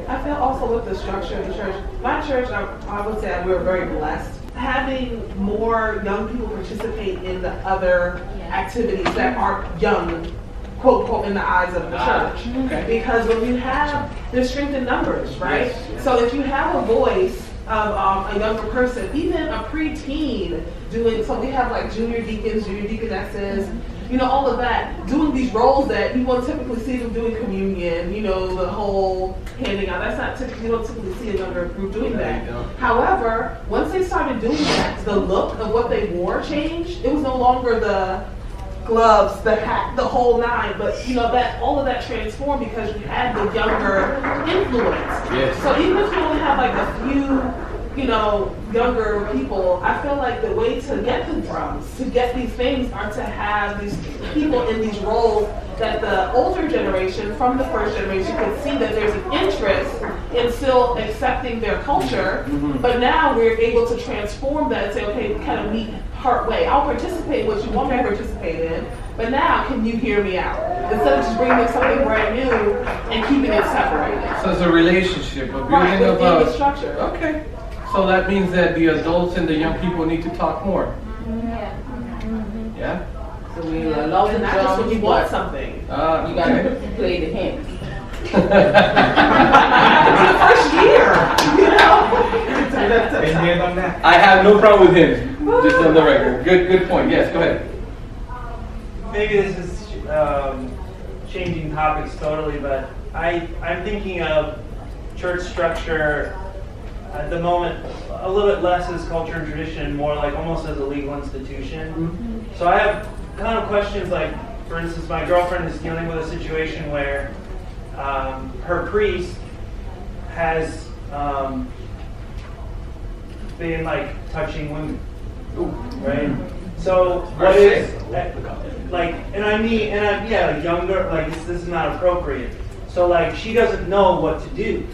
I feel also with the structure of the church. My church, I would say we're very blessed. Having more young people participate in the other activities that aren't young quote, quote, in the eyes of the church. Okay. Because when you have, there's strength in numbers, right? Yes. So if you have a voice of a younger person, even a preteen doing, so we have like junior deacons, junior deaconesses, you know, all of that, doing these roles that you won't typically see them doing communion, you know, the whole handing out. That's not typically, you don't typically see a younger group doing that. However, once they started doing that, the look of what they wore changed. It was no longer the gloves, the hat, the whole nine, but you know, that all of that transformed because you had the younger influence. Yes. So even if you only have like a few, you know, younger people, I feel like the way to get the drums, to get these things, are to have these people in these roles that the older generation from the first generation could see that there's an interest in still accepting their culture, but now we're able to transform that and say, okay, kind of meet part way. I'll participate in what you want me to participate in, but now can you hear me out? Instead of just bringing in something brand new and keeping it separated. So it's a relationship, a Right, building within of the structure. Okay. So that means that the adults and the young people need to talk more. Yeah? So we allow the And not just when you want drums, something. but you gotta play the hymns. For the first year, you know? I have no problem with him. Just on the record. Good point. Yes, go ahead. Maybe this is changing topics totally, but I'm thinking of church structure at the moment a little bit less as culture and tradition, more like almost as a legal institution. So I have kind of questions like, for instance, my girlfriend is dealing with a situation where her priest has been like touching women, right? So what is like, like younger, like this is not appropriate. So like she doesn't know what to do,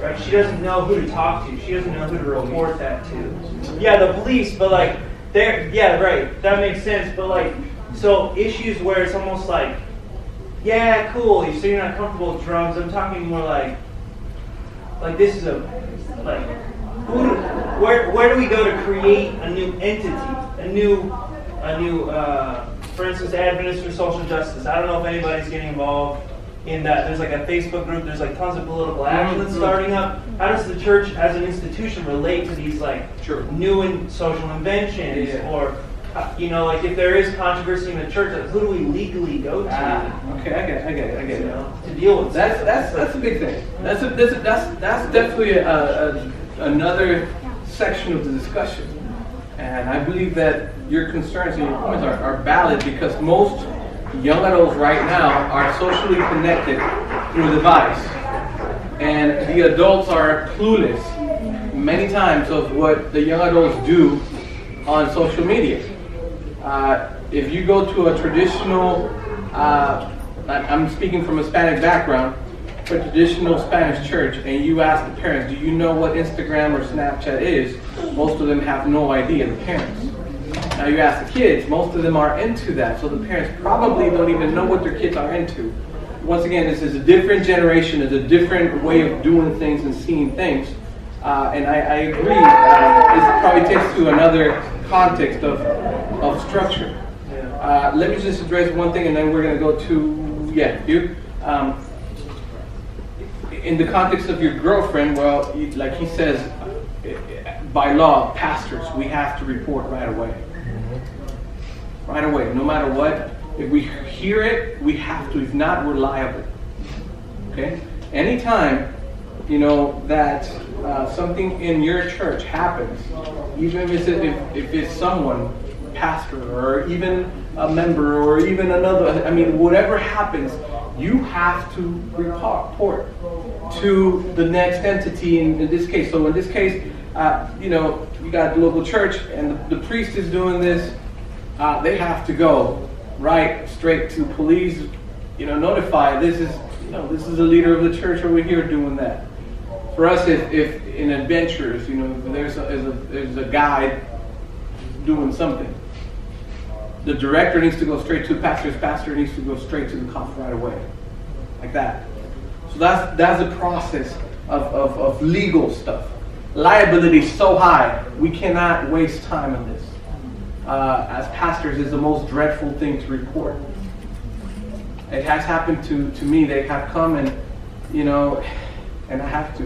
right? She doesn't know who to talk to. She doesn't know who to report that to. Yeah, the police, but like yeah, right. That makes sense. But like, so issues where it's almost like, yeah, cool. So you're not comfortable with drums. I'm talking more like this is where do we go to create a new entity, a new, for instance, Adventists for Social Justice. I don't know if anybody's getting involved in that. There's like a Facebook group. There's like tons of political action that's starting up. How does the church as an institution relate to these like new social inventions or you know, like if there is controversy in the church, like who do we legally go to? Okay, I get it. You know, to deal with that's a big thing. That's definitely another section of the discussion, and I believe that your concerns and your comments are valid because most young adults right now are socially connected through a device, and the adults are clueless many times of what the young adults do on social media. If you go to a traditional, I'm speaking from a Hispanic background, a traditional Spanish church, and you ask the parents, do you know what Instagram or Snapchat is? Most of them have no idea, the parents. Now you ask the kids, most of them are into that, so the parents probably don't even know what their kids are into. Once again, this is a different generation, it's a different way of doing things and seeing things. And I agree, this probably takes to another context of structure. Let me just address one thing and then we're going to go to, you. In the context of your girlfriend, well, like he says, by law, pastors, we have to report right away. Right away, no matter what. If we hear it, we have to. If not, we're liable. Okay? Anytime, you know, that something in your church happens, even if it's someone, pastor, or even a member, or even another, I mean, whatever happens, you have to report to the next entity in this case. So in this case, you know, you got the local church, and the priest is doing this. They have to go right straight to police. You know, notify. This is the leader of the church over here doing that. For us, if in adventures, you know, there's a guide doing something, the director needs to go straight to the pastor's pastor needs to go straight to the cops right away, like that. So that's the process of legal stuff. Liability is so high, we cannot waste time on this. As pastors, it's the most dreadful thing to report. It has happened to me. They have come and, you know, and I had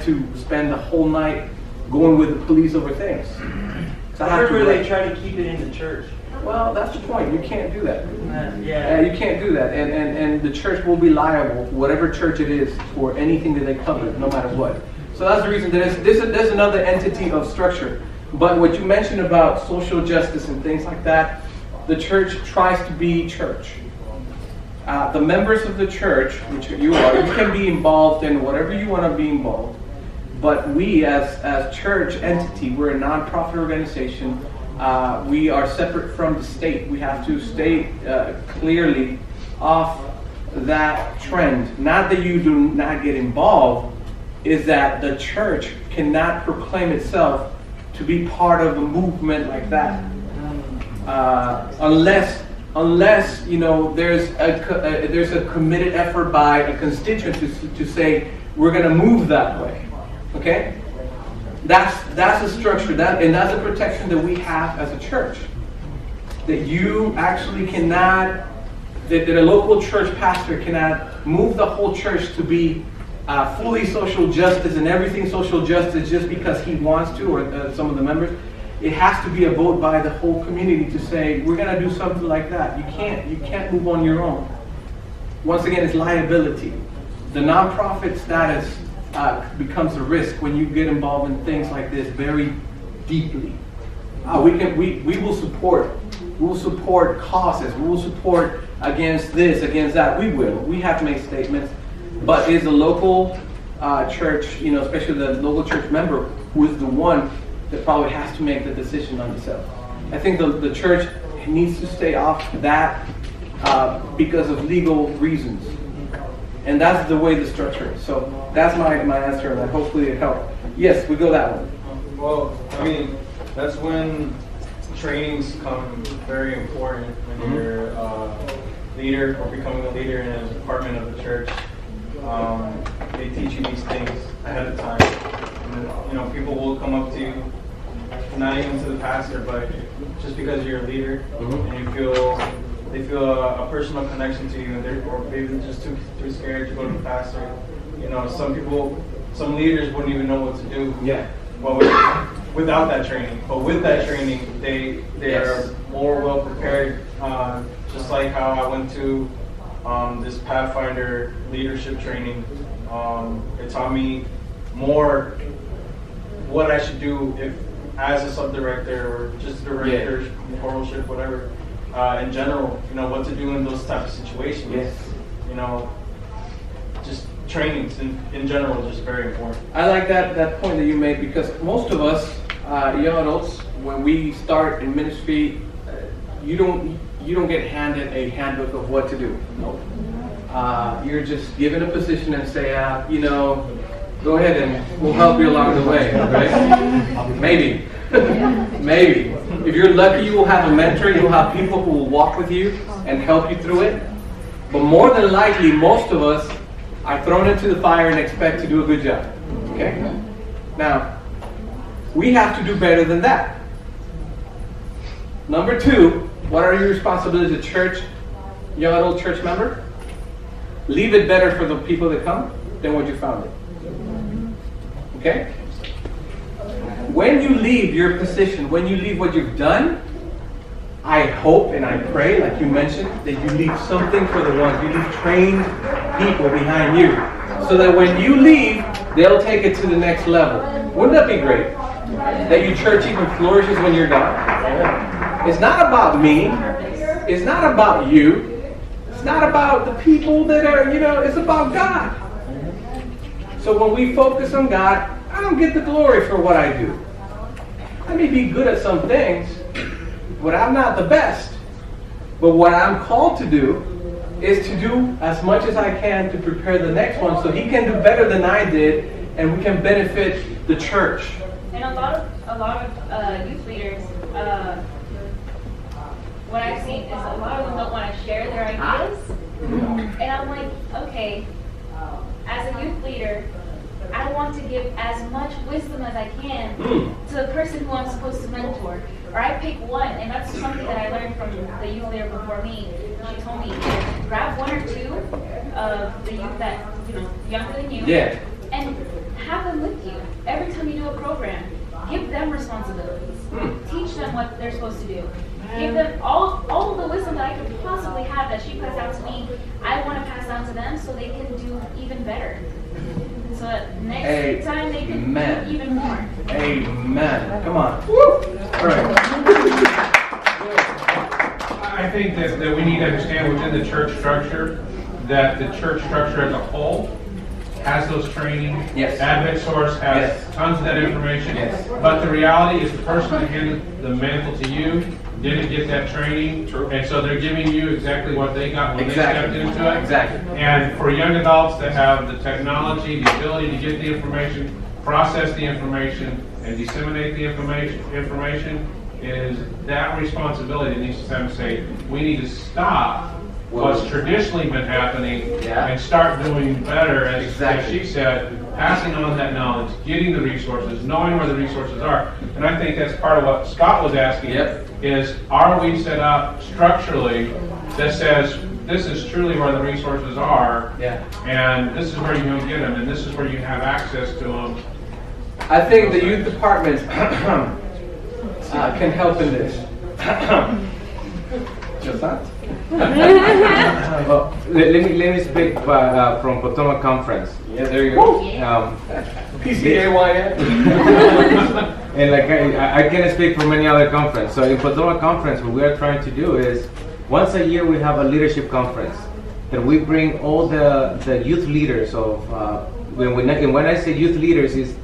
to spend the whole night going with the police over things. So I remember they try to keep it in the church. Well, that's the point. You can't do that. Yeah. You can't do that. And the church will be liable, whatever church it is, for anything that they cover, no matter what. So that's the reason that there's another entity of structure. But what you mentioned about social justice and things like that, the church tries to be church. The members of the church, which you are, you can be involved in whatever you want to be involved. But we, as church entity, we're a non-profit organization. We are separate from the state. We have to stay clearly off that trend. Not that you do not get involved, is that the church cannot proclaim itself to be part of a movement like that, unless you know there's a committed effort by a constituent to say we're going to move that way. Okay, that's a structure and that's a protection that we have as a church. That you actually cannot, that a local church pastor cannot move the whole church to be fully social justice and everything social justice just because he wants to, or some of the members. It has to be a vote by the whole community to say we're going to do something like that. You can't move on your own. Once again, it's liability. The nonprofit status becomes a risk when you get involved in things like this very deeply. We will support causes. We will support against this, against that. We will. We have to make statements. But is the local church, you know, especially the local church member, who is the one that probably has to make the decision on itself. I think the church needs to stay off that because of legal reasons. And that's the way the structure is. So that's my answer, and hopefully it helped. Yes, we go that one. Well, I mean, that's when trainings come very important when you're a leader or becoming a leader in a department of the church. They teach you these things ahead of time. And, you know, people will come up to you, not even to the pastor, but just because you're a leader and they feel a personal connection to you, and or maybe just too scared to go to the pastor. You know, some leaders wouldn't even know what to do. Yeah. Well, without that training, but with that training, they Yes. are more well prepared. Just like how I went to this Pathfinder leadership training, it taught me more what I should do if, as a sub-director or just director, corporalship, whatever. In general, you know, what to do in those type of situations. Yes. You know, just trainings in general is just very important. I like that point that you made, because most of us, young adults, when we start in ministry, you don't get handed a handbook of what to do. No. You're just given a position and say, you know, go ahead and we'll help you along the way, right? Maybe. Maybe. If you're lucky, you will have a mentor, you'll have people who will walk with you and help you through it. But more than likely, most of us are thrown into the fire and expect to do a good job. Okay? Now, we have to do better than that. Number two, what are your responsibilities as a church, young adult church member? Leave it better for the people that come than what you found it. Okay? When you leave your position, when you leave what you've done, I hope and I pray, like you mentioned, that you leave something for the ones. You leave trained people behind you, so that when you leave, they'll take it to the next level. Wouldn't that be great? That your church even flourishes when you're gone. It's not about me. It's not about you. It's not about the people that are, you know, it's about God. So when we focus on God, I don't get the glory for what I do. I may be good at some things, but I'm not the best. But what I'm called to do is to do as much as I can to prepare the next one so he can do better than I did, and we can benefit the church. And a lot of youth leaders, what I've seen is a lot of them don't want to share their ideas. And I'm like, okay, as a youth leader, I want to give as much wisdom as I can to the person who I'm supposed to mentor. Or I pick one, and that's something that I learned from the youth leader before me. She told me, grab of the youth that, younger than you. Yeah. And have them with you. Every time you do a program, give them responsibilities. Teach them what they're supposed to do. Give them all of the wisdom that I could possibly have that she passed out to me. I want to pass on to them so they can do even better. So that next time they can do even more. Amen. Come on. All right. I think that we need to understand within the church structure that the church structure as a whole has those training. Yes. Advent Source has tons of that information. Yes. But the reality is the person that handed the mantle to you didn't get that training. True. And so they're giving you exactly what they got when they stepped into it. Exactly. And for young adults that have the technology, the ability to get the information, process the information, and disseminate the information is that responsibility that needs to stand and say, we need to stop what's traditionally been happening and start doing better, as she said, passing on that knowledge, getting the resources, knowing where the resources are. And I think that's part of what Scott was asking, is are we set up structurally that says this is truly where the resources are, and this is where you can get them, and this is where you have access to them. I think the youth department can help in this. Just that? Let me speak from Potomac Conference. Yeah, there you go. PCAYN. And like I can't speak for many other conference. So in Potomac Conference, what we are trying to do is once a year we have a leadership conference that we bring all the youth leaders of when I say youth leaders is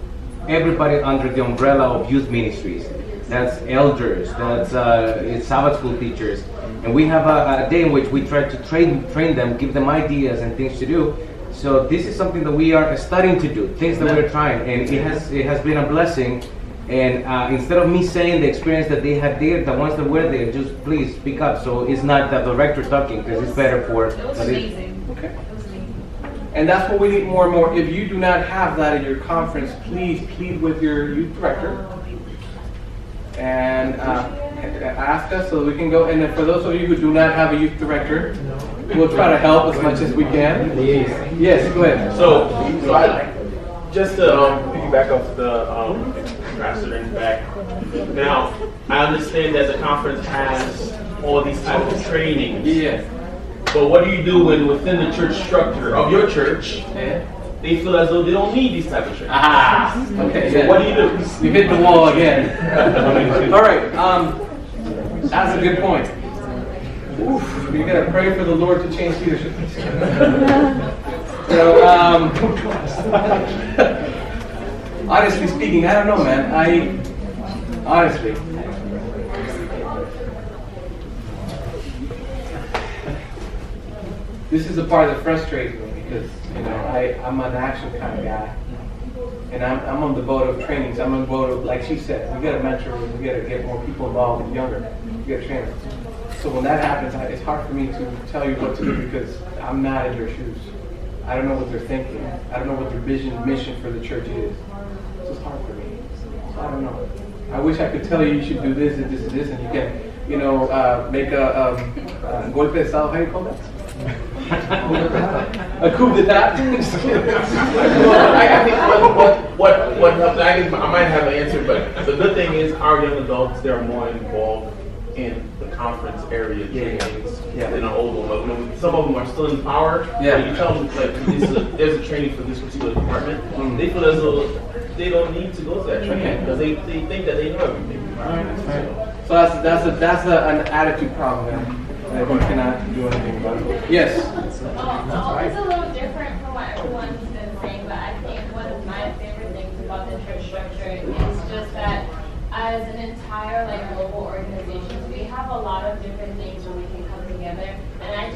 everybody under the umbrella of youth ministries. That's elders, it's Sabbath school teachers. And we have a day in which we try to train them, give them ideas and things to do. So this is something that we are starting to do, things that we're trying, and it has been a blessing. And instead of me saying the experience that they had there, the ones that were there, just please speak up. So it's not the director talking, because it's better for. It was amazing. Okay. And that's what we need more and more. If you do not have that in your conference, please plead with your youth director and ask us so we can go. And then for those of you who do not have a youth director, we'll try to help as much as we can. Yes, go ahead. So just to piggyback off the ambassador in the back. Now, I understand that the conference has all these types of trainings. Yeah. But what do you do when within the church structure of your church, they feel as though they don't need these type of trainings? Okay. So what do you do? You hit the wall again. All right. That's a good point. Oof, you gotta pray for the Lord to change leadership. So, honestly speaking, I don't know, man. Honestly. This is the part that frustrates me because, I'm an action kind of guy. And I'm on the boat of trainings. I'm on the boat of, like she said, we gotta mentor, we gotta get more people involved and younger. We gotta train them. So when that happens, it's hard for me to tell you what to do because I'm not in their shoes. I don't know what they're thinking. I don't know what their vision, mission for the church is. So it's hard for me. So I don't know. I wish I could tell you should do this and this and this, and you can, make a golpe de estado. How do you call that? A coup d'etat. I think what helps. I might have an answer, but the good thing is our young adults, they're more involved in the conference area trainings than our old ones. Some of them are still in power. But you tell them like there's a training for this particular department. They feel as though they don't need to go to that training because they think that they know everything. So that's an attitude problem that we cannot do anything about it. Yes. It's a little different from what everyone's been saying, but I think one of my favorite things about the church structure is just that as an entire global organization, we have a lot of different things where we can come together. And I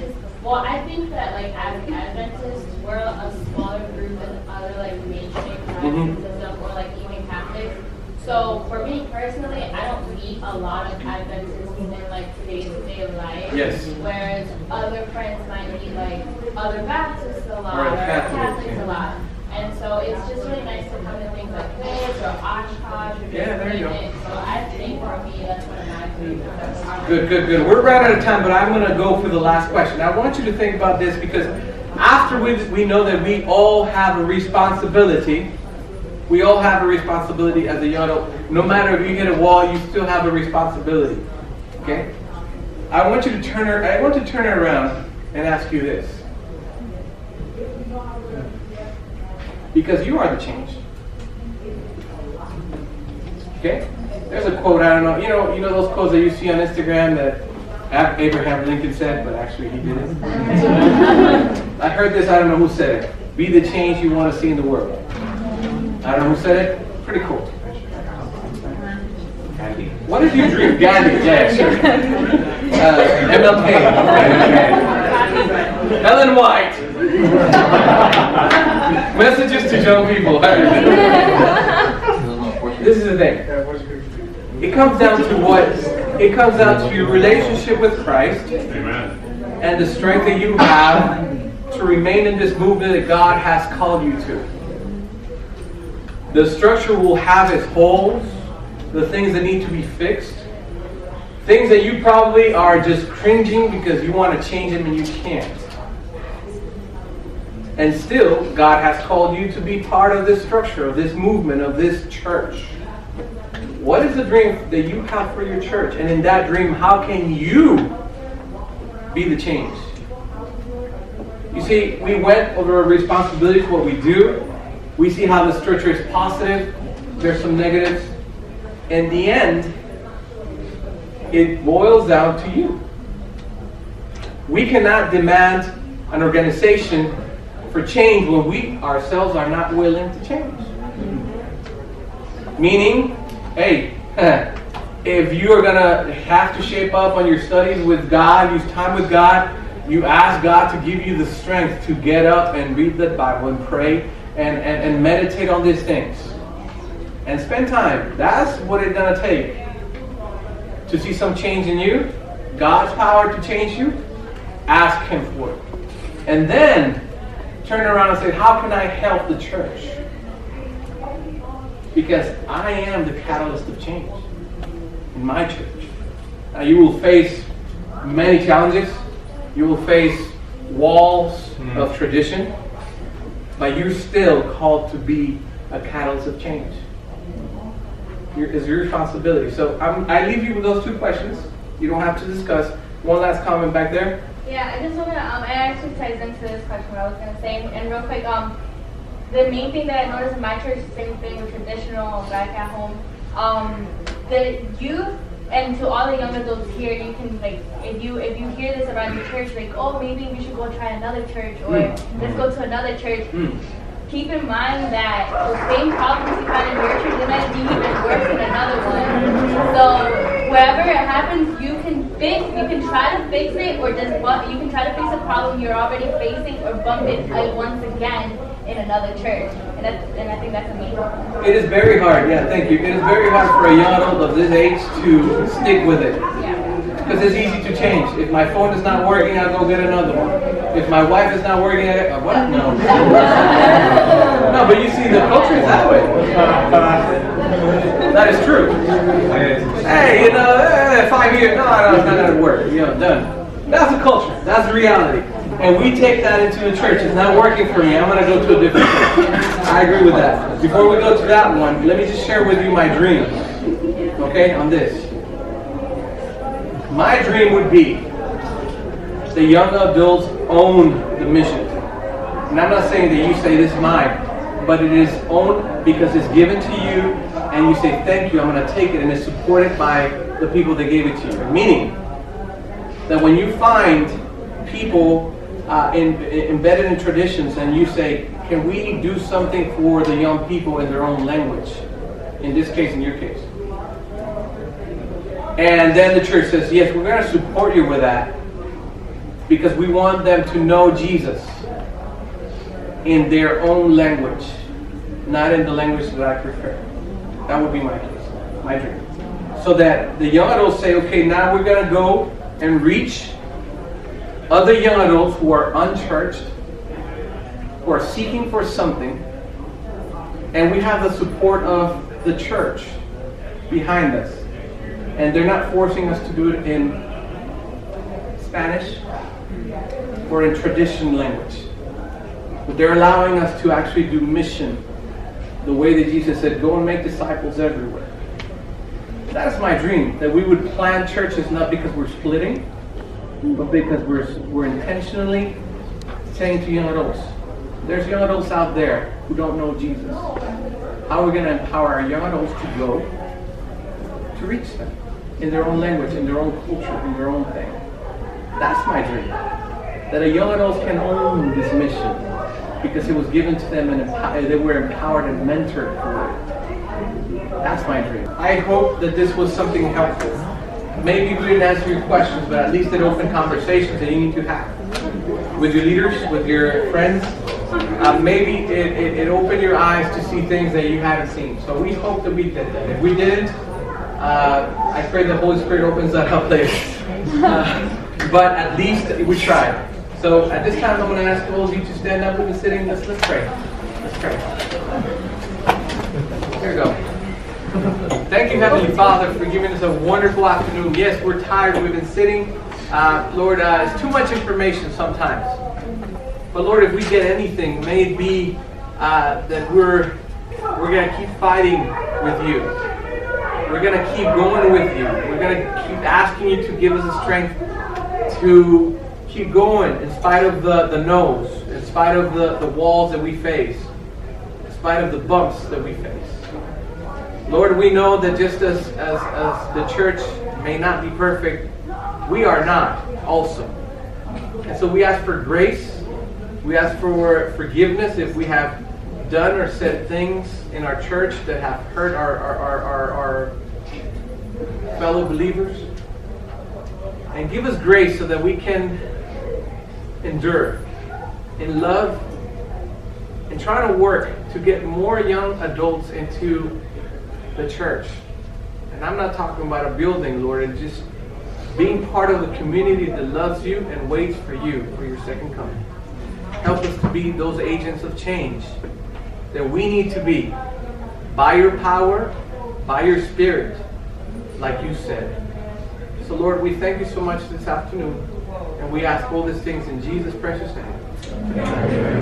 think that as Adventists, we're a smaller group than other mainstream Protestantism or even Catholics. So for me personally, I don't meet a lot of Adventists in day-to-day life. Yes. Whereas other friends might meet other Baptists a lot Or or Catholics, Catholics a lot. And so it's just really nice to come to things like this or Oshkosh or there you go. So I think for me, that's one of my favorites. Good. We're right out of time, but I'm going to go for the last question. I want you to think about this because After we know that we all have a responsibility, we all have a responsibility as a young adult. No matter if you hit a wall, you still have a responsibility. Okay? I want to turn it around and ask you this. Because you are the change. Okay? There's a quote, I don't know, you know those quotes that you see on Instagram that Abraham Lincoln said, but actually he didn't. I heard this, I don't know who said it. Be the change you want to see in the world. I don't know who said it. Pretty cool. Gandhi. What did you dream? Gandhi, yeah, sure. MLK. Ellen White. Messages to young people. This is the thing. It comes down to what? It comes down to your relationship with Christ. Amen. And the strength that you have to remain in this movement that God has called you to. The structure will have its holes, the things that need to be fixed, things that you probably are just cringing because you want to change them and you can't. And still, God has called you to be part of this structure, of this movement, of this church. What is the dream that you have for your church? And in that dream, how can you be the change? You see, we went over our responsibilities, what we do. We see how the structure is positive. There's some negatives. In the end, it boils down to you. We cannot demand an organization for change when we ourselves are not willing to change. Meaning, hey, if you are going to have to shape up on your studies with God, use time with God, you ask God to give you the strength to get up and read the Bible and pray and meditate on these things. And spend time. That's what it's going to take to see some change in you. God's power to change you. Ask Him for it. And then turn around and say, how can I help the church? Because I am the catalyst of change in my church. Now you will face many challenges. You will face walls of tradition. But you're still called to be a catalyst of change. It's your responsibility. So I leave you with those two questions. You don't have to discuss. One last comment back there. Yeah, I just want to, it actually ties into this question what I was going to say. And real quick, the main thing that I noticed in my church, same thing with traditional back at home, the youth, and to all the young adults here, you can, like, if you hear this around your church, like, oh, maybe we should go try another church, or let's go to another church. Keep in mind that the same problems you find in your church, they might be even worse in another one. So wherever it happens, you can try to fix it, or just you can try to fix a problem you're already facing, or bump it once again in another church. And I think that's amazing. It is very hard, yeah, thank you. It is very hard for a young adult of this age to stick with it. Because it's easy to change. If my phone is not working, I'll go get another one. If my wife is not working, what? No. No, but you see, the culture is that way. That is true. Hey, 5 years, no, it's not going to work. Done. That's the culture. That's the reality. And we take that into the church. It's not working for me. I'm going to go to a different church. I agree with that. Before we go to that one, let me just share with you my dream. Okay, on this. My dream would be the young adults own the mission. And I'm not saying that you say this is mine, but it is owned because it's given to you and you say thank you, I'm going to take it, and it's supported by the people that gave it to you. Meaning that when you find people embedded in traditions and you say, can we do something for the young people in their own language? In this case, in your case. And then the church says, yes, we're going to support you with that because we want them to know Jesus in their own language, not in the language that I prefer. That would be my case, my dream. So that the young adults say, okay, now we're going to go and reach other young adults who are unchurched, who are seeking for something, and we have the support of the church behind us. And they're not forcing us to do it in Spanish or in traditional language. But they're allowing us to actually do mission the way that Jesus said, go and make disciples everywhere. That's my dream, that we would plant churches not because we're splitting, but because we're intentionally saying to young adults, there's young adults out there who don't know Jesus. How are we going to empower our young adults to go to reach them in their own language, in their own culture, in their own thing? That's my dream. That a young adults can own this mission because it was given to them and they were empowered and mentored for it. That's my dream. I hope that this was something helpful. Maybe we didn't answer your questions, but at least it opened conversations that you need to have with your leaders, with your friends. Maybe it opened your eyes to see things that you haven't seen. So we hope that we did that. If we didn't, I pray the Holy Spirit opens that up later. But at least we tried. So at this time, I'm going to ask all of you to stand up with the sitting. Let's pray. Let's pray. Here we go. Thank you, Heavenly Father, for giving us a wonderful afternoon. Yes, we're tired. We've been sitting. Lord, it's too much information sometimes. But Lord, if we get anything, may it be that we're going to keep fighting with you. We're going to keep going with you. We're going to keep asking you to give us the strength to keep going in spite of the no's, in spite of the walls that we face, in spite of the bumps that we face. Lord, we know that just as the church may not be perfect, we are not also. And so we ask for grace. We ask for forgiveness if we have done or said things in our church that have hurt our fellow believers. And give us grace so that we can endure in love and try to work to get more young adults into the church. And I'm not talking about a building, Lord, and just being part of the community that loves you and waits for you for your second coming. Help us to be those agents of change that we need to be by your power, by your spirit, like you said. So Lord, we thank you so much this afternoon, and we ask all these things in Jesus' precious name. Amen.